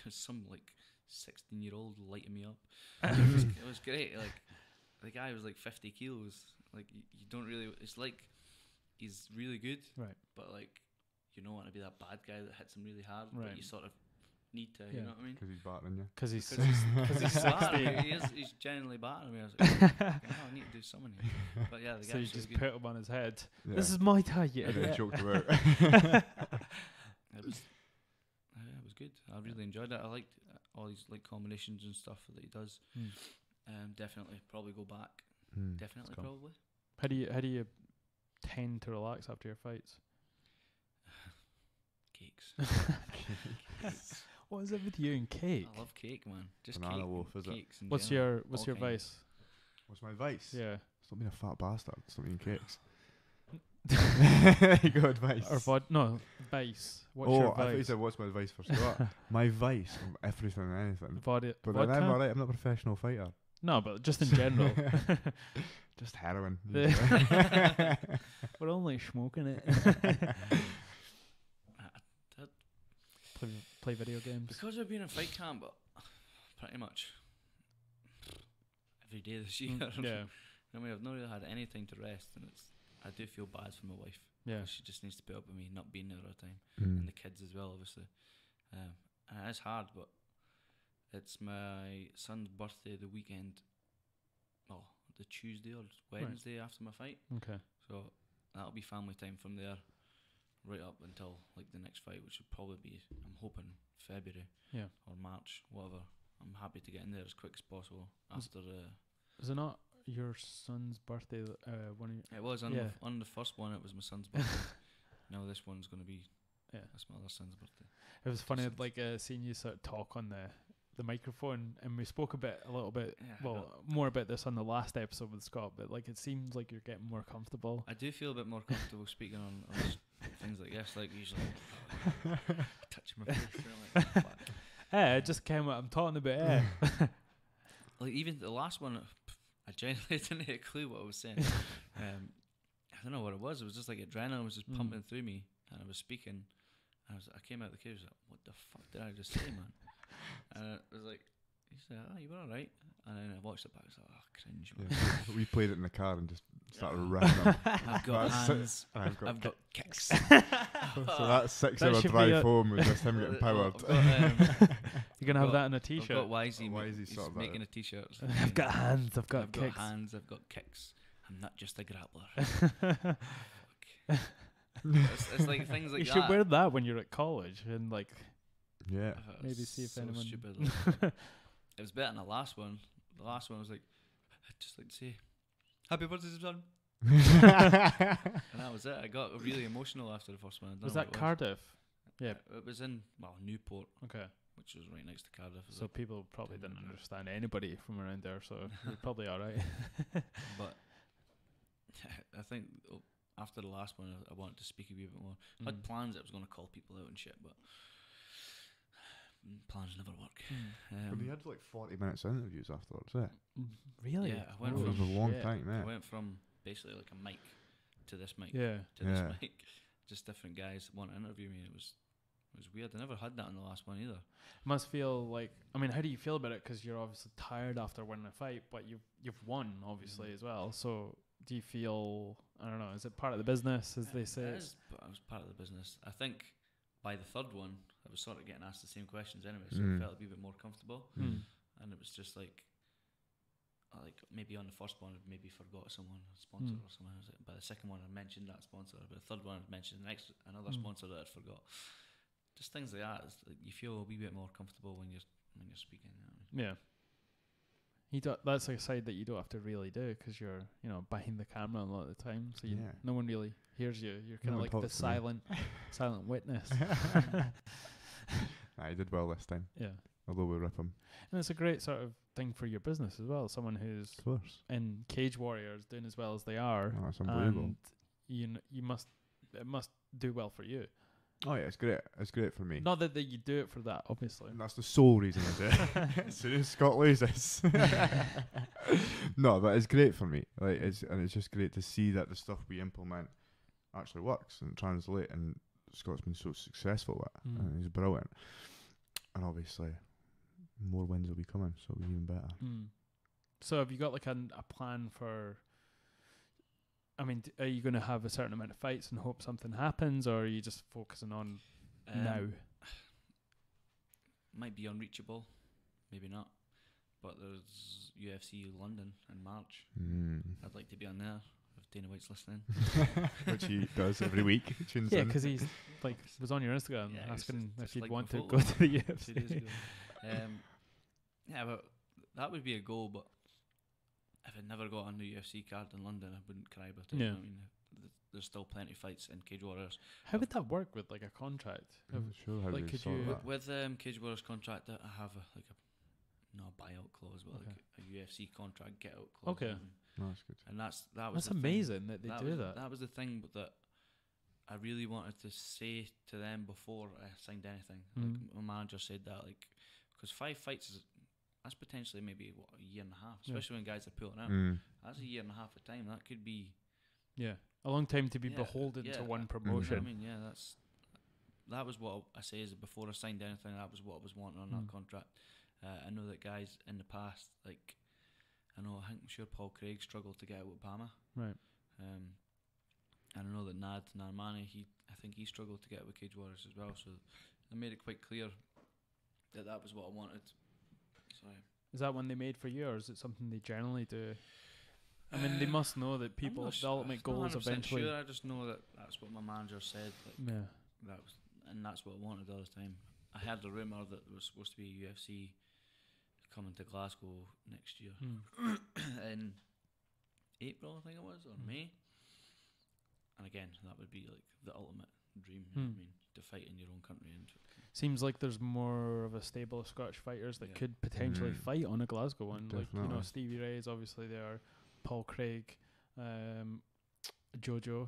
Just some like 16-year-old lighting me up. It was great. Like the guy was like 50 kilos. Like you don't really. It's like he's really good, Right. but like you don't want to be that bad guy that hits him really hard. Right. But you sort of need to. Yeah. You know what I mean? Because he's battering you. Because he's He's 60. he's genuinely battering me. I was like, I need to do something here. But yeah, the guy So you was just really good. put him on his head. Yeah. This is my tie. And then choked him out. It was good. I really enjoyed it. I liked all these like combinations and stuff that he does. Definitely, probably go back. Definitely, cool. probably. How do you tend to relax after your fights? Cakes. What is it with you and cake? I love cake, man. Just Banana cake. loaf, is it? Cakes in What's general, your all kinds. vice? What's my advice? Yeah. Stop being a fat bastard. Stop eating cakes. You got advice? Or vice. What's I your thought you vice? said what's my advice for Scott? My vice from everything and anything. But Vodka? then I'm alright. I'm not a professional fighter. No, but just in general. Just heroin. We're only smoking it. Play video games. Because I've been in fight camp, pretty much every day this year. Yeah. I mean, I've not really had any time to rest, and I do feel bad for my wife. Yeah. She just needs to put up with me not being there all the time, and the kids as well, obviously. And it is hard, but it's my son's birthday the weekend. Well, the Tuesday or Wednesday after my fight. Okay. So that'll be family time from there, right up until like the next fight, which would probably be, I'm hoping, February. Yeah. Or March, whatever. I'm happy to get in there as quick as possible after. Is it not your son's birthday? It was on the first one. It was my son's birthday. Now this one's going to be that's my other son's birthday. It was funny, like seeing you sort of talk on the microphone, and we spoke a little bit, more about this on the last episode with Scott. But like, it seems like you're getting more comfortable. I do feel a bit more comfortable speaking on things like this. Like usually, touching my face. Like, fuck. It just came out. I'm talking about Like even the last one, I genuinely didn't have a clue what I was saying. I don't know what it was. It was just like adrenaline was just pumping through me, and I was speaking. And I came out of the cage. Like, what the fuck did I just say, man? And it was like, he said, "Oh, you were all right." And then I watched it back. I was like, "Oh, cringe, man." Yeah, we played it in the car and just started ripping them. I've got hands. I've got kicks. So that 6-hour drive home was just him getting powered. You're gonna have that in a t-shirt. I've got Wisey. Wisey He's making a t-shirt. I've got hands. I've got kicks. I've got hands. I've got kicks. I'm not just a grappler. It's like things like you that. should wear that when you're at college and like. Yeah. Maybe see if anyone. Stupid, like, it was better than the last one. The last one was like, I'd just like to say, "Happy birthday, son." And that was it. I got really emotional after the first one. Was that Cardiff? Yeah. It was in Newport. Okay. Which was right next to Cardiff. So people probably didn't understand anybody from around there, so you're probably all right. But I think after the last one, I wanted to speak a wee bit more. I had plans that I was going to call people out and shit, but plans never work. But you had like 40 minutes of interviews afterwards, eh? Really? Yeah, I went It was a long time, I eh? went from basically like a mic to this mic Yeah. to this mic. Just different guys want to interview me. It was weird. I never had that in the last one either. It must feel like, I mean, how do you feel about it? Because you're obviously tired after winning a fight, but you've won obviously as well. So do you feel, I don't know, is it part of the business, as they say? It was part of the business. I think by the third one, I was sort of getting asked the same questions anyway, so I felt a wee bit more comfortable. And it was just like maybe on the first one, I maybe forgot someone, a sponsor or something. By the second one, I mentioned that sponsor. By the third one, I mentioned another sponsor that I forgot. Just things like that. It's like you feel a wee bit more comfortable when you're speaking. You know? Yeah. That's like a side that you don't have to really do because you're, behind the camera a lot of the time. So no one really hears you. You're kind of like the silent witness. Nah, he did well this time. Yeah. Although we rip him. And it's a great sort of thing for your business as well. Someone who's in Cagewarriors doing as well as they are. Oh, that's unbelievable. And it must do well for you. Oh yeah, it's great. It's great for me. Not that you do it for that, obviously. And that's the sole reason I do it. As soon as Scott loses. No, but it's great for me. It's just great to see that the stuff we implement actually works and translate. And Scott's been so successful at it. And he's brilliant. And obviously, more wins will be coming, so it'll be even better. So have you got like a plan for? I mean, are you going to have a certain amount of fights and hope something happens, or are you just focusing on now? Might be unreachable, maybe not. But there's UFC London in March. I'd like to be on there if Dana White's listening. Which he does every week. Yeah, because he's was on your Instagram asking if you'd want to photo. go to the UFC. Yeah, but that would be a goal, but if I never got on the UFC card in London, I wouldn't cry about it. Yeah. You know what I mean, there's still plenty of fights in Cagewarriors. How would that work with like a contract? Sure, how like, do could sort you that? With Cagewarriors contract, I have not a buyout clause, but like a UFC contract get out clause. Okay. No, that's good. And that was that's amazing that they do that. That was the thing that I really wanted to say to them before I signed anything. Like my manager said that, like, because 5 fights that's potentially maybe a year and a half, especially when guys are pulling out. That's a year and a half of time. That could be a long time to be beholden to one promotion. I mean, that was what I say is before I signed anything. That was what I was wanting on that contract. I know that guys in the past, like, I'm sure Paul Craig struggled to get out with Bama. Right. And I know that Nad Narmani, I think he struggled to get out with Cagewarriors as well. So I made it quite clear that was what I wanted. Sorry. Is that one they made for you, or is it something they generally do? I mean, they must know that people, the ultimate goal is eventually. Sure, I just know that that's what my manager said. Like, yeah. That's what I wanted all the time. I heard the rumour that there was supposed to be a UFC coming to Glasgow next year in April, I think it was, or May. And again, that would be like the ultimate dream. You know what I mean, to fight in your own country. And seems like there's more of a stable of Scottish fighters that could potentially fight on a Glasgow one. Definitely. Like, Stevie Ray is obviously there, Paul Craig, Jojo.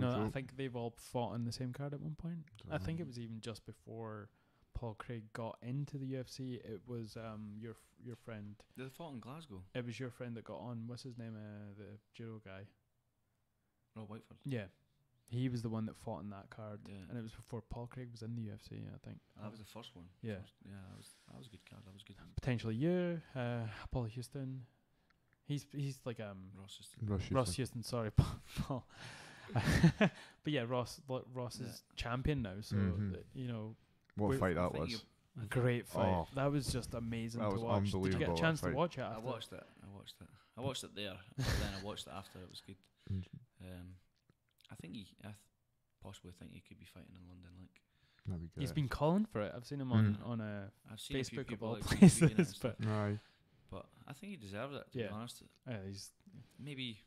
I think they've all fought on the same card at one point. I think it was even just before Paul Craig got into the UFC. It was your friend. They fought in Glasgow. It was your friend that got on. What's his name? The judo guy. Rob Whiteford. Yeah. He was the one that fought in that card, Yeah. and it was before Paul Craig was in the UFC, I think. That was the first one. Yeah. That was a good card. That was good. Potentially you, Paul Houston. He's like Ross Houston. Sorry, Paul. But yeah, Ross is champion now, so what fight that was. Great fight. Oh. That was just amazing That to was watch. Did you get a unbelievable, chance that to watch it after? I watched it. I watched it there, but then I watched it after. It was good. I think I possibly think he could be fighting in London. Like, that'd be good. He's been calling for it. I've seen him on a I've seen Facebook of all like places, but but I think he deserves it. To be honest, he's maybe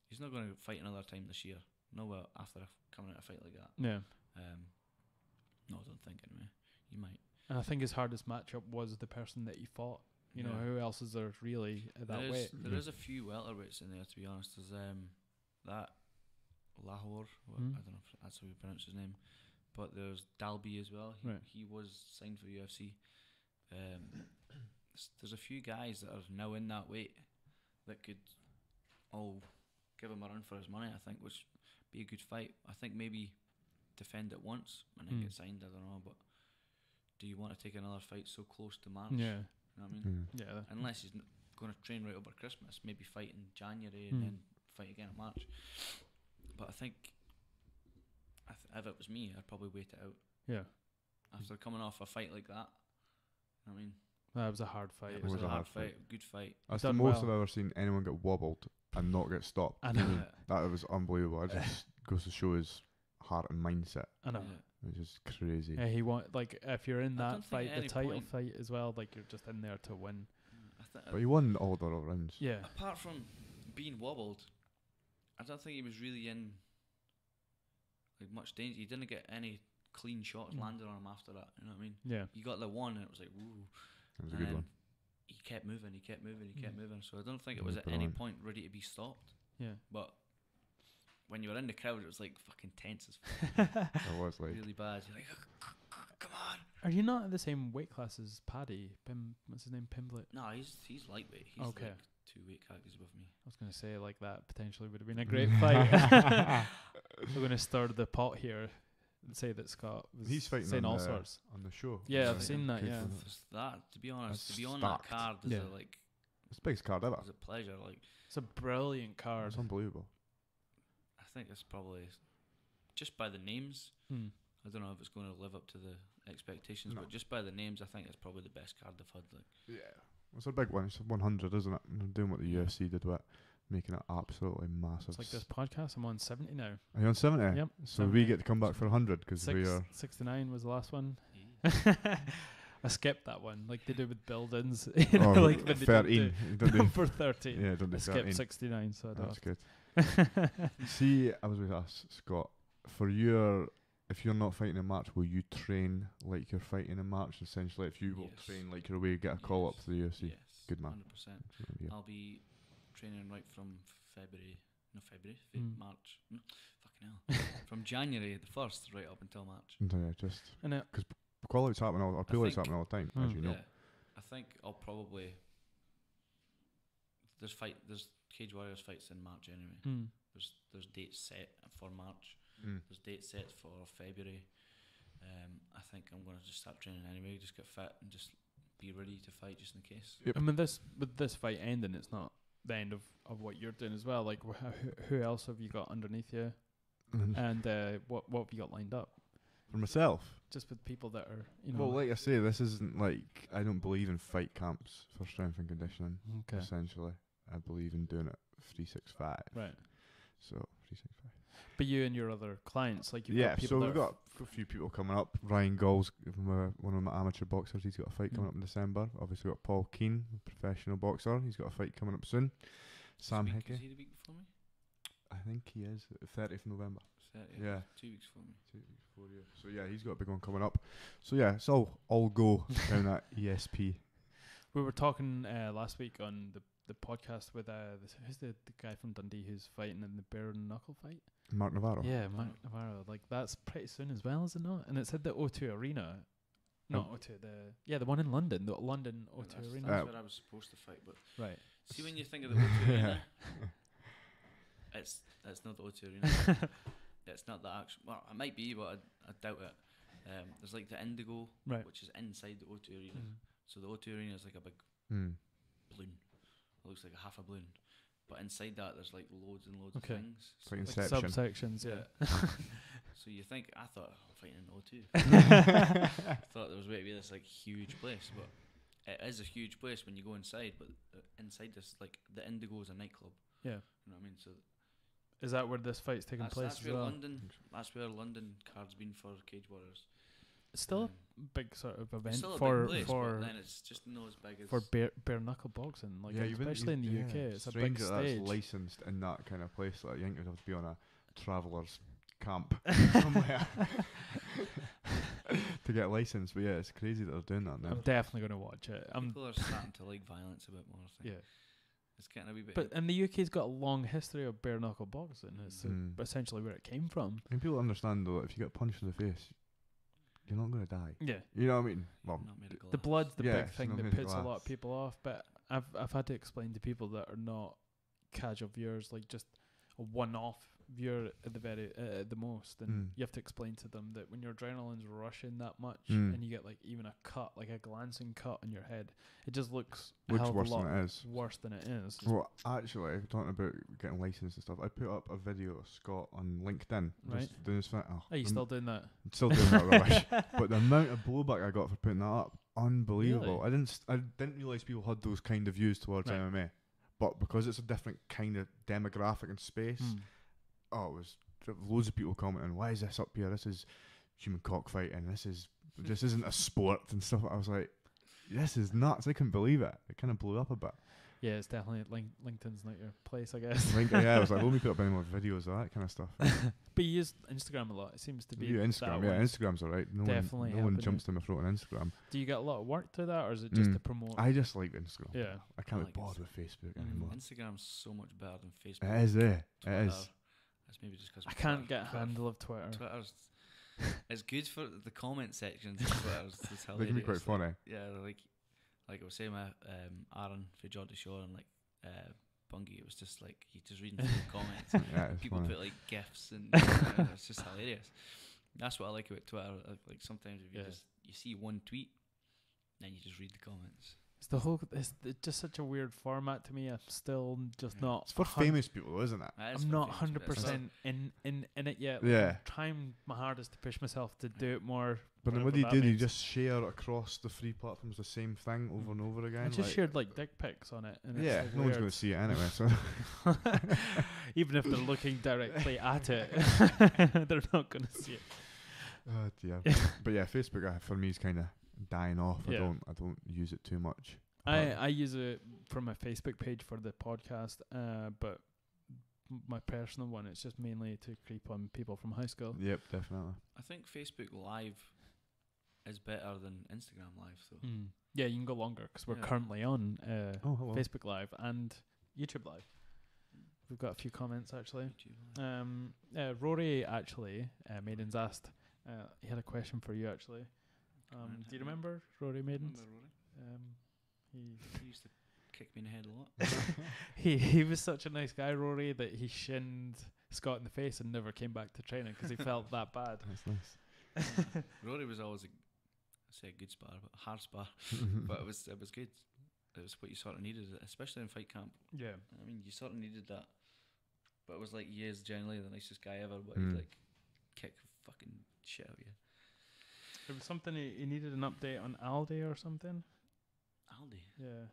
he's not going to fight another time this year. No, after coming out a fight like that. Yeah. No, I don't think anyway. He might. And I think his hardest matchup was the person that he fought. You know, who else is there really at that weight? There is a few welterweights in there, to be honest. There's that Lahore. I don't know if that's how you pronounce his name. But there's Dalby as well. He was signed for UFC. There's a few guys that are now in that weight that could all give him a run for his money, I think, which would be a good fight. I think maybe defend it once and then get signed, I don't know. But do you want to take another fight so close to March? Yeah. You know what I mean? Yeah. Unless he's going to train right over Christmas, maybe fight in January and then fight again in March. But I think if it was me, I'd probably wait it out. Yeah. After coming off a fight like that, I mean, That was a hard fight. it was a hard fight, good fight. That's the done most well. I've ever seen anyone get wobbled and not get stopped. I know. That was unbelievable. It just goes to show his heart and mindset. I know. Yeah. It's just crazy. Yeah, he want like if you're in I that don't think fight, at the any title point- fight as well, like you're just in there to win. But he won all the rounds. Yeah. Apart from being wobbled, I don't think he was really in like much danger. He didn't get any clean shots landed on him after that. You know what I mean? Yeah. You got the one, and it was like, woo. It was a And good then one. he kept moving. He kept moving. He kept moving. So I don't think it He was was at any brilliant. point ready to be stopped. Yeah. But when you were in the crowd, it was like fucking tense as fuck. It was like Really bad. You're like, come on. Are you not in the same weight class as Paddy? What's his name? Pimblett? No, he's lightweight. He's Okay. like 2 weight categories above me. I was going to say like that potentially would have been a great fight. We're going to stir the pot here and say that Scott was he's fighting saying on all the, sorts. on the show. Yeah, I've Yeah. seen that. Good Yeah, for him. Just that, to be honest, That's to be on stacked. that card is Yeah. It's the biggest card ever. is a pleasure. Like, it's a brilliant card. It's unbelievable. I think it's probably just by the names. Hmm. I don't know if it's going to live up to the expectations, No. but just by the names, I think it's probably the best card they've had. Like, Yeah. It's a big one. It's 100, isn't it? And they're doing what the UFC did with it, making it absolutely massive. It's like this podcast. I'm on 70 now. Are you on 70? Yep. So we 70. get to come back for 100 because we are. 69 was the last one. yeah. I skipped that one, like they do with buildings. Oh, like when they don't 13. do You don't do- number 13. yeah, don't do I 13. skipped 69, so I That's don't. good. See, I was going to ask Scott, if you're not fighting in March, will you train like you're fighting in March? Essentially, if you will Yes. train like you're away, get a call up Yes. to the UFC. Yes. Good man. 100%. Yeah. I'll be training right from Mm. March. Fucking hell. From January the 1st right up until March. Yeah, just And it, quality's happening all, or prelight's think- happening all the time, as Mm. you know. Yeah. I think I'll probably. There's Cage Warriors fights in March anyway. mm, There's dates set for March. Mm. There's dates set for February. I think I'm gonna just start training anyway. Just get fit and just be ready to fight just in case. Yep. I mean, with this fight ending, it's not the end of what you're doing as well. Like, who else have you got underneath you? And what have you got lined up? For myself, Just with people that are, you know. well, like I say, this isn't like I don't believe in fight camps for strength and conditioning. okay. Essentially, I believe in doing it 365. Right. So 365. But you and your other clients, like you've Yeah, got people so that we've got a few people coming up. Ryan Gall's one of my amateur boxers. He's got a fight coming up in December. Obviously, got Paul Keane, a professional boxer. He's got a fight coming up soon. Sam Is Hickey. he the week before me? I think he is 30th November. 30th. Yeah. 2 weeks before me. 2 weeks before you. So yeah, he's got a big one coming up. So yeah, it's all go down at ESP. We were talking last week on the podcast with who's the guy from Dundee who's fighting in the bare knuckle fight? Mark Navarro. Yeah, Mark Navarro. Like that's pretty soon as well, is it not? And it's at the O2 Arena. Not O2, the one in London, the London O2 That's Arena. where I was supposed to fight, but Right. see when you think of the O2 Arena, it's not the O2 Arena. It's not the actual. Well, it might be, but I doubt it. There's like the Indigo, Right. which is inside the O2 Arena. Mhm. So the O2 Arena is like a big Mm. balloon. It looks like a half a balloon, but inside that there's like loads and loads Okay. of things. It's like Like Inception. subsections, yeah. So you think I thought I'm fighting in O2. I thought there was going to be this like huge place, but it is a huge place when you go inside. But inside this, like the Indigo is a nightclub. Yeah. You know what I mean? So Is that where this fight's taking place that's as where well? That's where London card's been for Cage Warriors. It's still Um, a big sort of It's event still a for big place, for but then it's just not as big as for bare knuckle boxing, like you wouldn't- especially in the yeah, UK. It's a strange big that stage. that's licensed in that kind of place. Like you think you'd have to be on a traveller's camp somewhere to get licensed. But yeah, it's crazy that they're doing that now. I'm definitely going to watch it. people are starting to like violence a bit more. I think. Yeah. It's getting a wee bit. But and the UK's got a long history of bare knuckle boxing. It's Mm. essentially where it came from. I mean, people understand though, if you get punched in the face, you're not going to die. Yeah. You know what I mean? Well, not made of glass. The blood's the Yeah, big it's thing not that made of puts a lot glass. of people off. But I've had to explain to people that are not casual viewers, like just a one-off viewer at the most, and you have to explain to them that when your adrenaline's rushing that much, and you get like even a cut, like a glancing cut on your head, it just looks worse than it is. Worse than it is. Well, actually, talking about getting licensed and stuff, I put up a video of Scott on LinkedIn. Right. Just doing his Are you still doing that? I'm still doing that rubbish. But the amount of blowback I got for putting that up, unbelievable. Really? I didn't realise people had those kind of views towards MMA. But because it's a different kind of demographic and space, it was loads of people commenting, why is this up here? This is human cockfighting. This isn't a sport and stuff. I was like, this is nuts. I couldn't believe it. It kind of blew up a bit. Yeah, it's definitely LinkedIn's not your place, I guess. I was like, let me put up any more videos of that kind of stuff. But you use Instagram a lot. It seems to be. Instagram, Instagram's alright. No one jumps to my throat on Instagram. Do you get a lot of work to that, or is it just to promote? I just like Instagram. Yeah. I can't be bothered with Facebook anymore. Instagram's so much better than Facebook. It is, Twitter. It is. That's maybe just because I can't get a handle of Twitter. Twitter's it's good for the comment sections. Twitter's it's hilarious. They can be quite funny. Yeah, like I was saying with Aaron for Geordie Shore and like Bungie, it was just like he just reading through the comments. Yeah, people funny. put like gifs and it's just hilarious. That's what I like about Twitter. Like sometimes if you see one tweet, then you just read the comments. It's just such a weird format to me. I'm still just not. It's for famous people, isn't it? I'm not 100% in it yet. Like, I'm trying my hardest to push myself to do it more. But then what do? You just share across the 3 platforms the same thing over and over again? I just shared like dick pics on it. And yeah, it's no one's going to see it anyway. So even if they're looking directly at it, they're not going to see it. Yeah. But yeah, Facebook for me is kind of dying off. I don't use it too much. I use it for my Facebook page for the podcast, but my personal one, it's just mainly to creep on people from high school. Yep, definitely. I think Facebook Live is better than Instagram Live, so yeah, you can go longer because we're currently on Facebook Live and YouTube Live. We've got a few comments actually. Rory actually, Maiden's asked. He had a question for you actually. Do you remember Rory Maidens? He used to kick me in the head a lot. He was such a nice guy, Rory, that he shinned Scott in the face and never came back to training because he felt that bad. That's nice. Rory was always a good spar, but hard spar. But it was good. It was what you sort of needed, especially in fight camp. Yeah, I mean, you sort of needed that. But it was like, he is generally the nicest guy ever, but he'd like kick fucking shit out of you. There was something he needed an update on Aldi or something. Aldi? Yeah.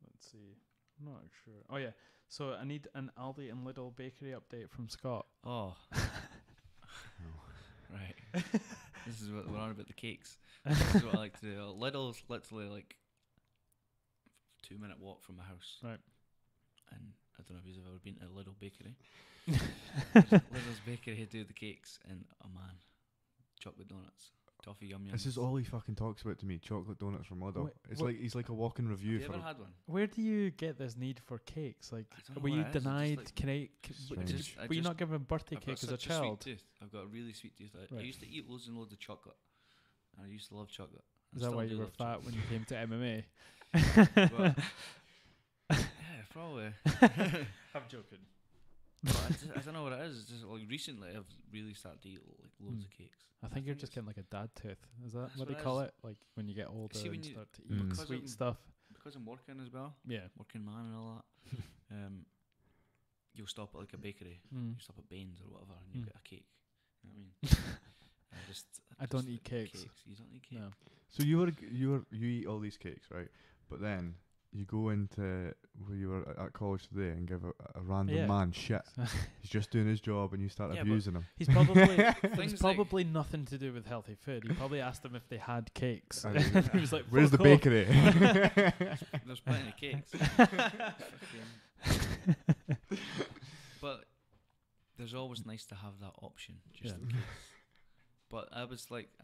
Let's see. I'm not sure. Oh, yeah. So I need an Aldi and Lidl bakery update from Scott. Oh. Right. This is what we're on about the cakes. This is what I like to do. Lidl's literally like 2-minute walk from my house. Right. And I don't know if you've ever been to a Lidl bakery. Lidl's bakery do the cakes, and oh man, chocolate donuts. Toffee yum yums. This is all he fucking talks about to me. Chocolate donuts from Lidl. It's like he's like a walking review. Have you ever had one? Where do you get this need for cakes? Like, were you denied? Were you not given a birthday cake as a child? Sweet tooth. I've got a really sweet tooth. I used to eat loads and loads of chocolate, and I used to love chocolate. Is that why you were fat when you came to MMA? Yeah, probably. I'm joking. I don't know what it is. It's just like recently I've really started to eat like loads of cakes. I think you're just getting like a dad tooth. Is that what they call it? Like when you get older and start to eat sweet stuff. Because I'm working as well. Yeah. Working man and all that. You'll stop at like a bakery. You stop at Baines or whatever and you get a cake. You know what I mean? I don't eat cakes. You don't eat cake? No. So you eat all these cakes, right? But then you go into where you were at college today and give a random man shit. He's just doing his job and you start abusing him. He's probably nothing to do with healthy food. You probably asked them if they had cakes. He was like, "Where's the bakery?" There's plenty of cakes. But there's always nice to have that option, just in case. But I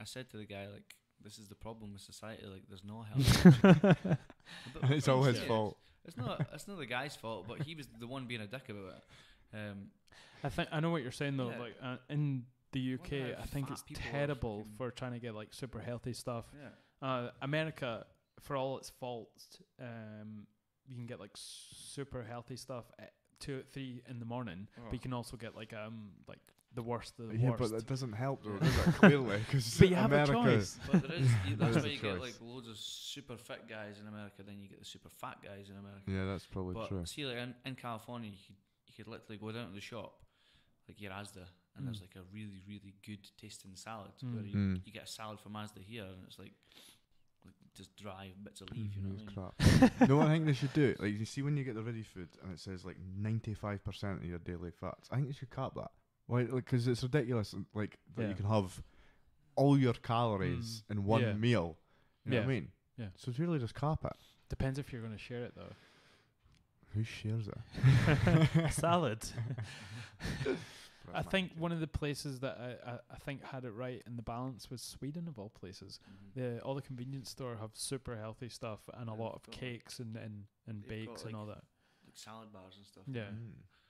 said to the guy, like, this is the problem with society. Like, there's no health. It's all his fault. It's not the guy's fault, but he was the one being a dick about it. I know what you're saying though. Yeah. Like in the UK, I think it's terrible for trying to get like super healthy stuff. Yeah. America, for all its faults, you can get like super healthy stuff 2 3 in the morning, but you can also get like the worst of the Yeah, worst. but that doesn't help though, does it? Clearly, because But you have America. a choice. But there is, that's There is why a you get choice. like loads of super fit guys in America, then you get the super fat guys in America. Yeah, that's probably But true. see, like in California, you could literally go down to the shop, like your Asda, and there's like a really, really good tasting salad where you get a salad from Asda here, and it's like just dry bits of leaf, you know what I mean? Crap. No, I think they should do it. Like, you see when you get the ready food and it says like 95% of your daily fats, I think you should cap that. Why? Like, because it's ridiculous. Like that you can have all your calories in one meal. You know what I mean? Yeah. So it's really just cap it. Depends if you're going to share it though. Who shares it? Salad. I think one of the places that I think had it right in the balance was Sweden, of all places. All the convenience store have super healthy stuff and a lot of cakes and bakes and all that. Like salad bars and stuff. Yeah.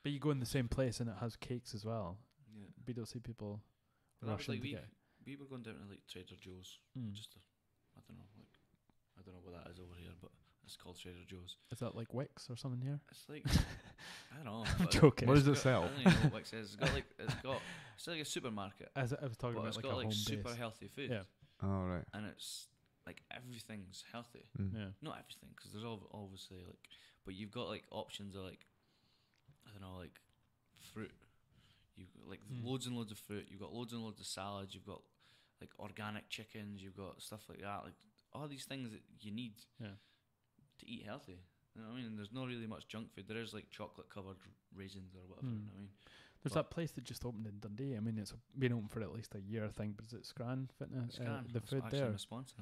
But you go in the same place and it has cakes as well. Yeah. We don't see people rushing to get. We were going down to like Trader Joe's. Just I don't know what that is over here, but it's called Trader Joe's. Is that like Wix or something here? It's like I don't know. I'm joking. What does it sell? I don't even know what Wix is. It's like a supermarket. As I was talking but about, it's like got a like home super base. healthy food. Yeah. Oh right. And it's like everything's healthy. Yeah. Not everything, because there's obviously like, but you've got like options of like, I don't know, like fruit. You've got like loads and loads of fruit. You've got loads and loads of salads. You've got like organic chickens. You've got stuff like that. Like all these things that you need to eat healthy. You know what I mean? And there's not really much junk food. There is like chocolate covered raisins or whatever. You know what I mean? There's that place that just opened in Dundee. I mean, it's been open for at least a year, I think. But is it Scran Fitness? Scran. The food actually there. my sponsor.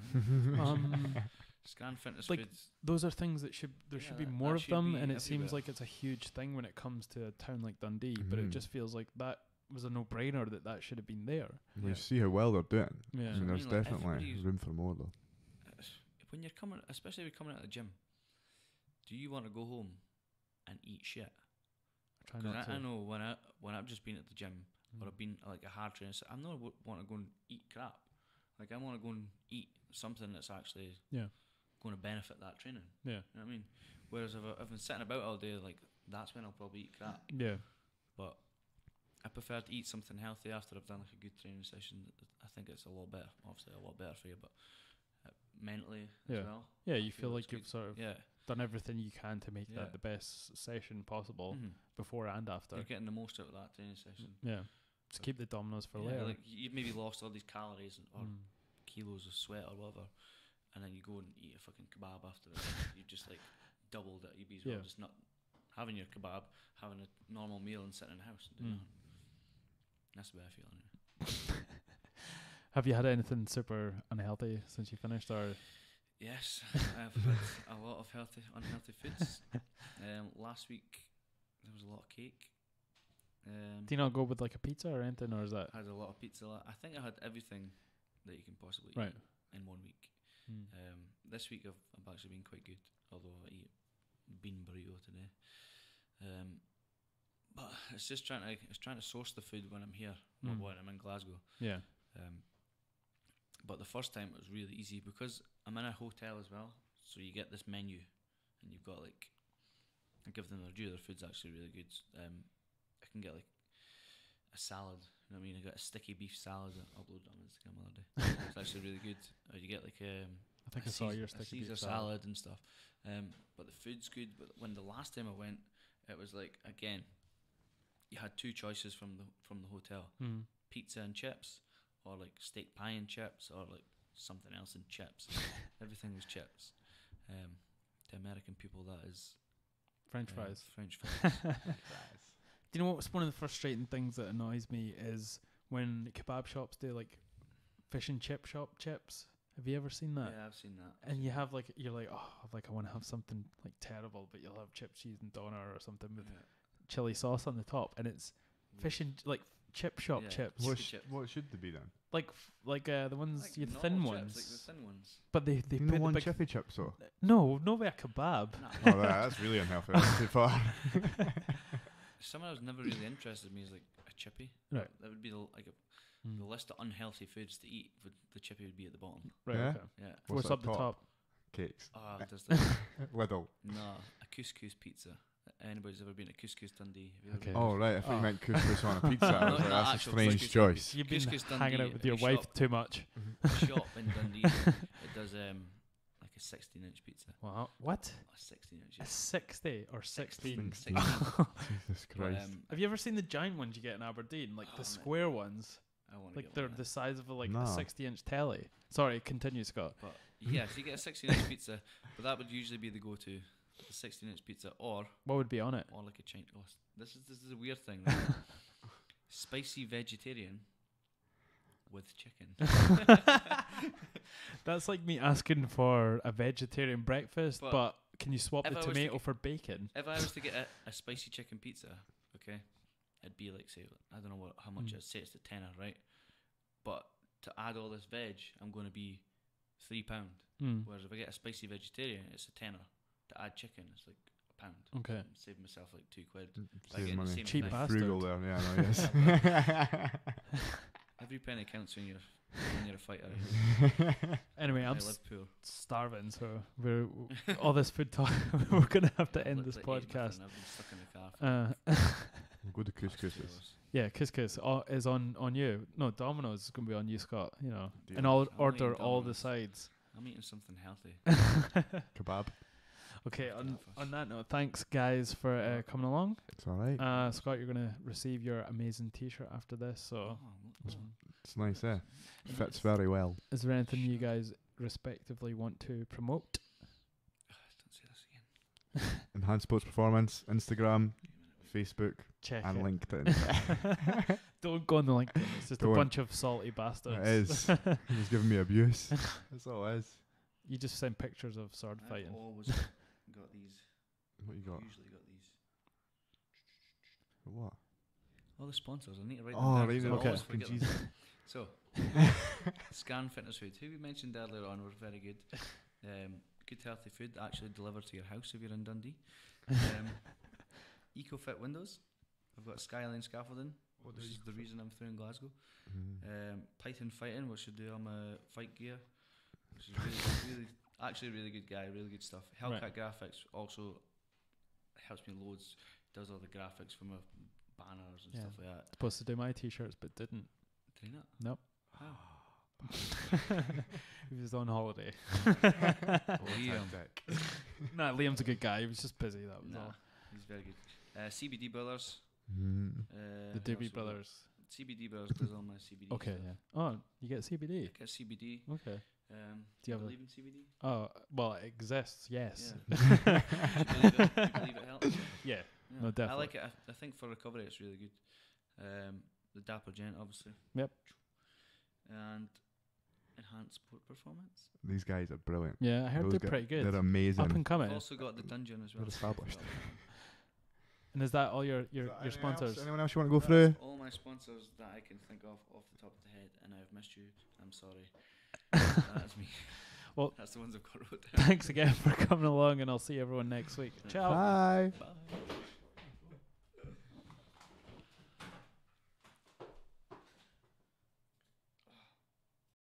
Scran Fitness like, Foods. Those are things that should be more that of them, and it everywhere. seems like it's a huge thing when it comes to a town like Dundee. But it just feels like that was a no-brainer that should have been there. We see how well they're doing. Yeah. I mean, there's like definitely room for more though. When you're coming, especially if you're coming out of the gym, do you want to go home and eat shit? I try not to. I know when I've just been at the gym or I've been like a hard trainer, so I'm not want to go and eat crap. Like I want to go and eat something that's actually going to benefit that training. Yeah. You know what I mean? Whereas if I've been sitting about all day, like that's when I'll probably eat crap. Yeah. But I prefer to eat something healthy after I've done like a good training session. I think it's a lot better. Obviously, a lot better for you, but mentally as well. Yeah, you feel like you've sort of yeah. done everything you can to make that the best session possible before and after. You're getting the most out of that training session. Yeah. Just keep the dominoes for later. Like you've maybe lost all these calories or kilos of sweat or whatever, and then you go and eat a fucking kebab after it. You've just like doubled it. You'd be as well just not having your kebab, having a normal meal and sitting in the house and doing nothing. That's the way I feel anyway. Have you had anything super unhealthy since you finished, or? Yes, I've had a lot of unhealthy foods. Last week there was a lot of cake. Do you not go with like a pizza or anything, or is that? I had a lot of pizza. I think I had everything that you can possibly eat in 1 week. This week I've actually been quite good, although I eat bean burrito today. But it's just trying to source the food when I'm here, not when I'm in Glasgow. Yeah. But the first time it was really easy because I'm in a hotel as well, so you get this menu, and you've got like, I give them their due. Their food's actually really good. I can get like a salad. You know what I mean? I got a sticky beef salad that I uploaded on Instagram the other day. It's actually really good. Or you get like I think I saw your sticky beef salad and stuff. But the food's good. But when the last time I went, it was like again, you had two choices from the hotel: pizza and chips, or like steak pie and chips, or like something else and chips. Everything was chips. To American people, that is French fries. French fries. Do you know what's one of the frustrating things that annoys me is when kebab shops do like fish and chip shop chips. Have you ever seen that? Yeah, I've seen that. And you have like, you're like, oh, like I want to have something like terrible, but you'll have chip, cheese, and doner or something with chili sauce on the top, and it's fish and like chip shop chips. What should they be then? Like the ones, like the thin ones. Chips, like the thin ones. But they you put know one the big chippy chip so. No, not with a kebab. No. Oh, that's really unhealthy. That's too far. Something that was never really interested me is like a chippy. Right. That would be the list of unhealthy foods to eat. The chippy would be at the bottom. Right. Yeah? Okay. Yeah. What's up the top? Cakes. Oh, does that? Little. No, a couscous pizza anybody's ever been to Couscous Dundee. Have you ever Okay. been? Oh right, I thought you meant couscous on a pizza. I was Not- like, not that's a actual strange couscous. choice. You've been Couscous hanging Dundee, out with your a wife shop. too much. A shop in Dundee. It does like a 16-inch pizza. Wow. What? A 16-inch. A 60 or 16? 16. Jesus Christ. Have you ever seen the giant ones you get in Aberdeen? Like Oh, the mate. square ones? I want to Like get they're one of the them. size of a, like No. a 60-inch telly. Sorry, continue, Scott. But yeah, so you get a 16-inch pizza, but that would usually be the go-to. The 16-inch pizza, or What would be on it? like a Chinese. Oh, this is a weird thing. Right? Spicy vegetarian with chicken. That's like me asking for a vegetarian breakfast, But but can you swap if the I was to tomato get- for bacon? If I was to get a spicy chicken pizza, okay, it'd be like, say, I don't know how much Mm. I'd say it's a tenner, right? But to add all this veg, I'm going to be £3. Mm. Whereas if I get a spicy vegetarian, it's a tenner. To add chicken, it's like £1. Okay. So I'm saving myself like £2. Save getting the money. same Cheap thing. bastard. Frugal there, yeah, no, yes. Every penny counts when you're a fighter. Anyway, I I'm live poor. starving, so we're all this food talk. We're gonna have to end I've this literally ate podcast. nothing. I've been stuck in the car for Go to the past 2 couscous. hours. Yeah, couscous is on you. No, Domino's is gonna be on you, Scott. You know, Deal. and I'll I'm order eating all the Domino's. sides. I'm eating something healthy. Kebab. Okay, After on that first. that note, thanks guys for coming along. It's alright. Scott, you're gonna receive your amazing T-shirt after this. So, Oh, It's nice, eh? Fits very well. is there anything you guys respectively want to promote? don't say this again. Enhanced Sports Performance, Instagram, Facebook, Check and it. LinkedIn. Don't go on the LinkedIn. It's just a Don't. bunch of salty bastards. It is. He's giving me abuse. That's all it is. You just send pictures of sword I've fighting. always got these. What you got? Usually got these. What? All the sponsors. I need to write Oh, them down. right, 'cause I okay. always forget them. Jesus. So, Scan Fitness Food, who we mentioned earlier on, were very good. Good healthy food actually delivered to your house if you're in Dundee. EcoFit Windows. I've got Skyline Scaffolding, which is the reason I'm through in Glasgow. Python Fighting, which should do all my fight gear, which is really actually a really good guy, really good stuff. Hellcat Right. Graphics also helps me loads, does all the graphics for my banners and Yeah. stuff like that. Supposed to do my T-shirts, but didn't. Did he not? Nope. How? He was on holiday. Liam. Nah, Liam's a good guy. He was just busy. That was Nah, all. he's very good. CBD Brothers. The Doobie also- Brothers. CBD Brothers does all my CBD Okay, stuff. yeah. Oh, you get CBD. Get CBD. Okay. Do you have a- believe in CBD? Oh, well, it exists. Yes. Yeah. Do you believe it helps? Yeah. Yeah. No, I definitely. like it. I think for recovery it's really good. The Dapper Gent, obviously. Yep. And Enhanced Sport Performance. These guys are brilliant. Yeah, I heard Those they're guys- pretty good. They're amazing. Up and coming. I've also got the Dungeon as well. They're established. And is that all your sponsors? Anyone else you want to go That's through? all my sponsors that I can think of off the top of the head, and I've missed you. I'm sorry. That's me. Well, that's the ones I've got wrote down. Thanks again for coming along, and I'll see everyone next week. Ciao. Bye. Bye.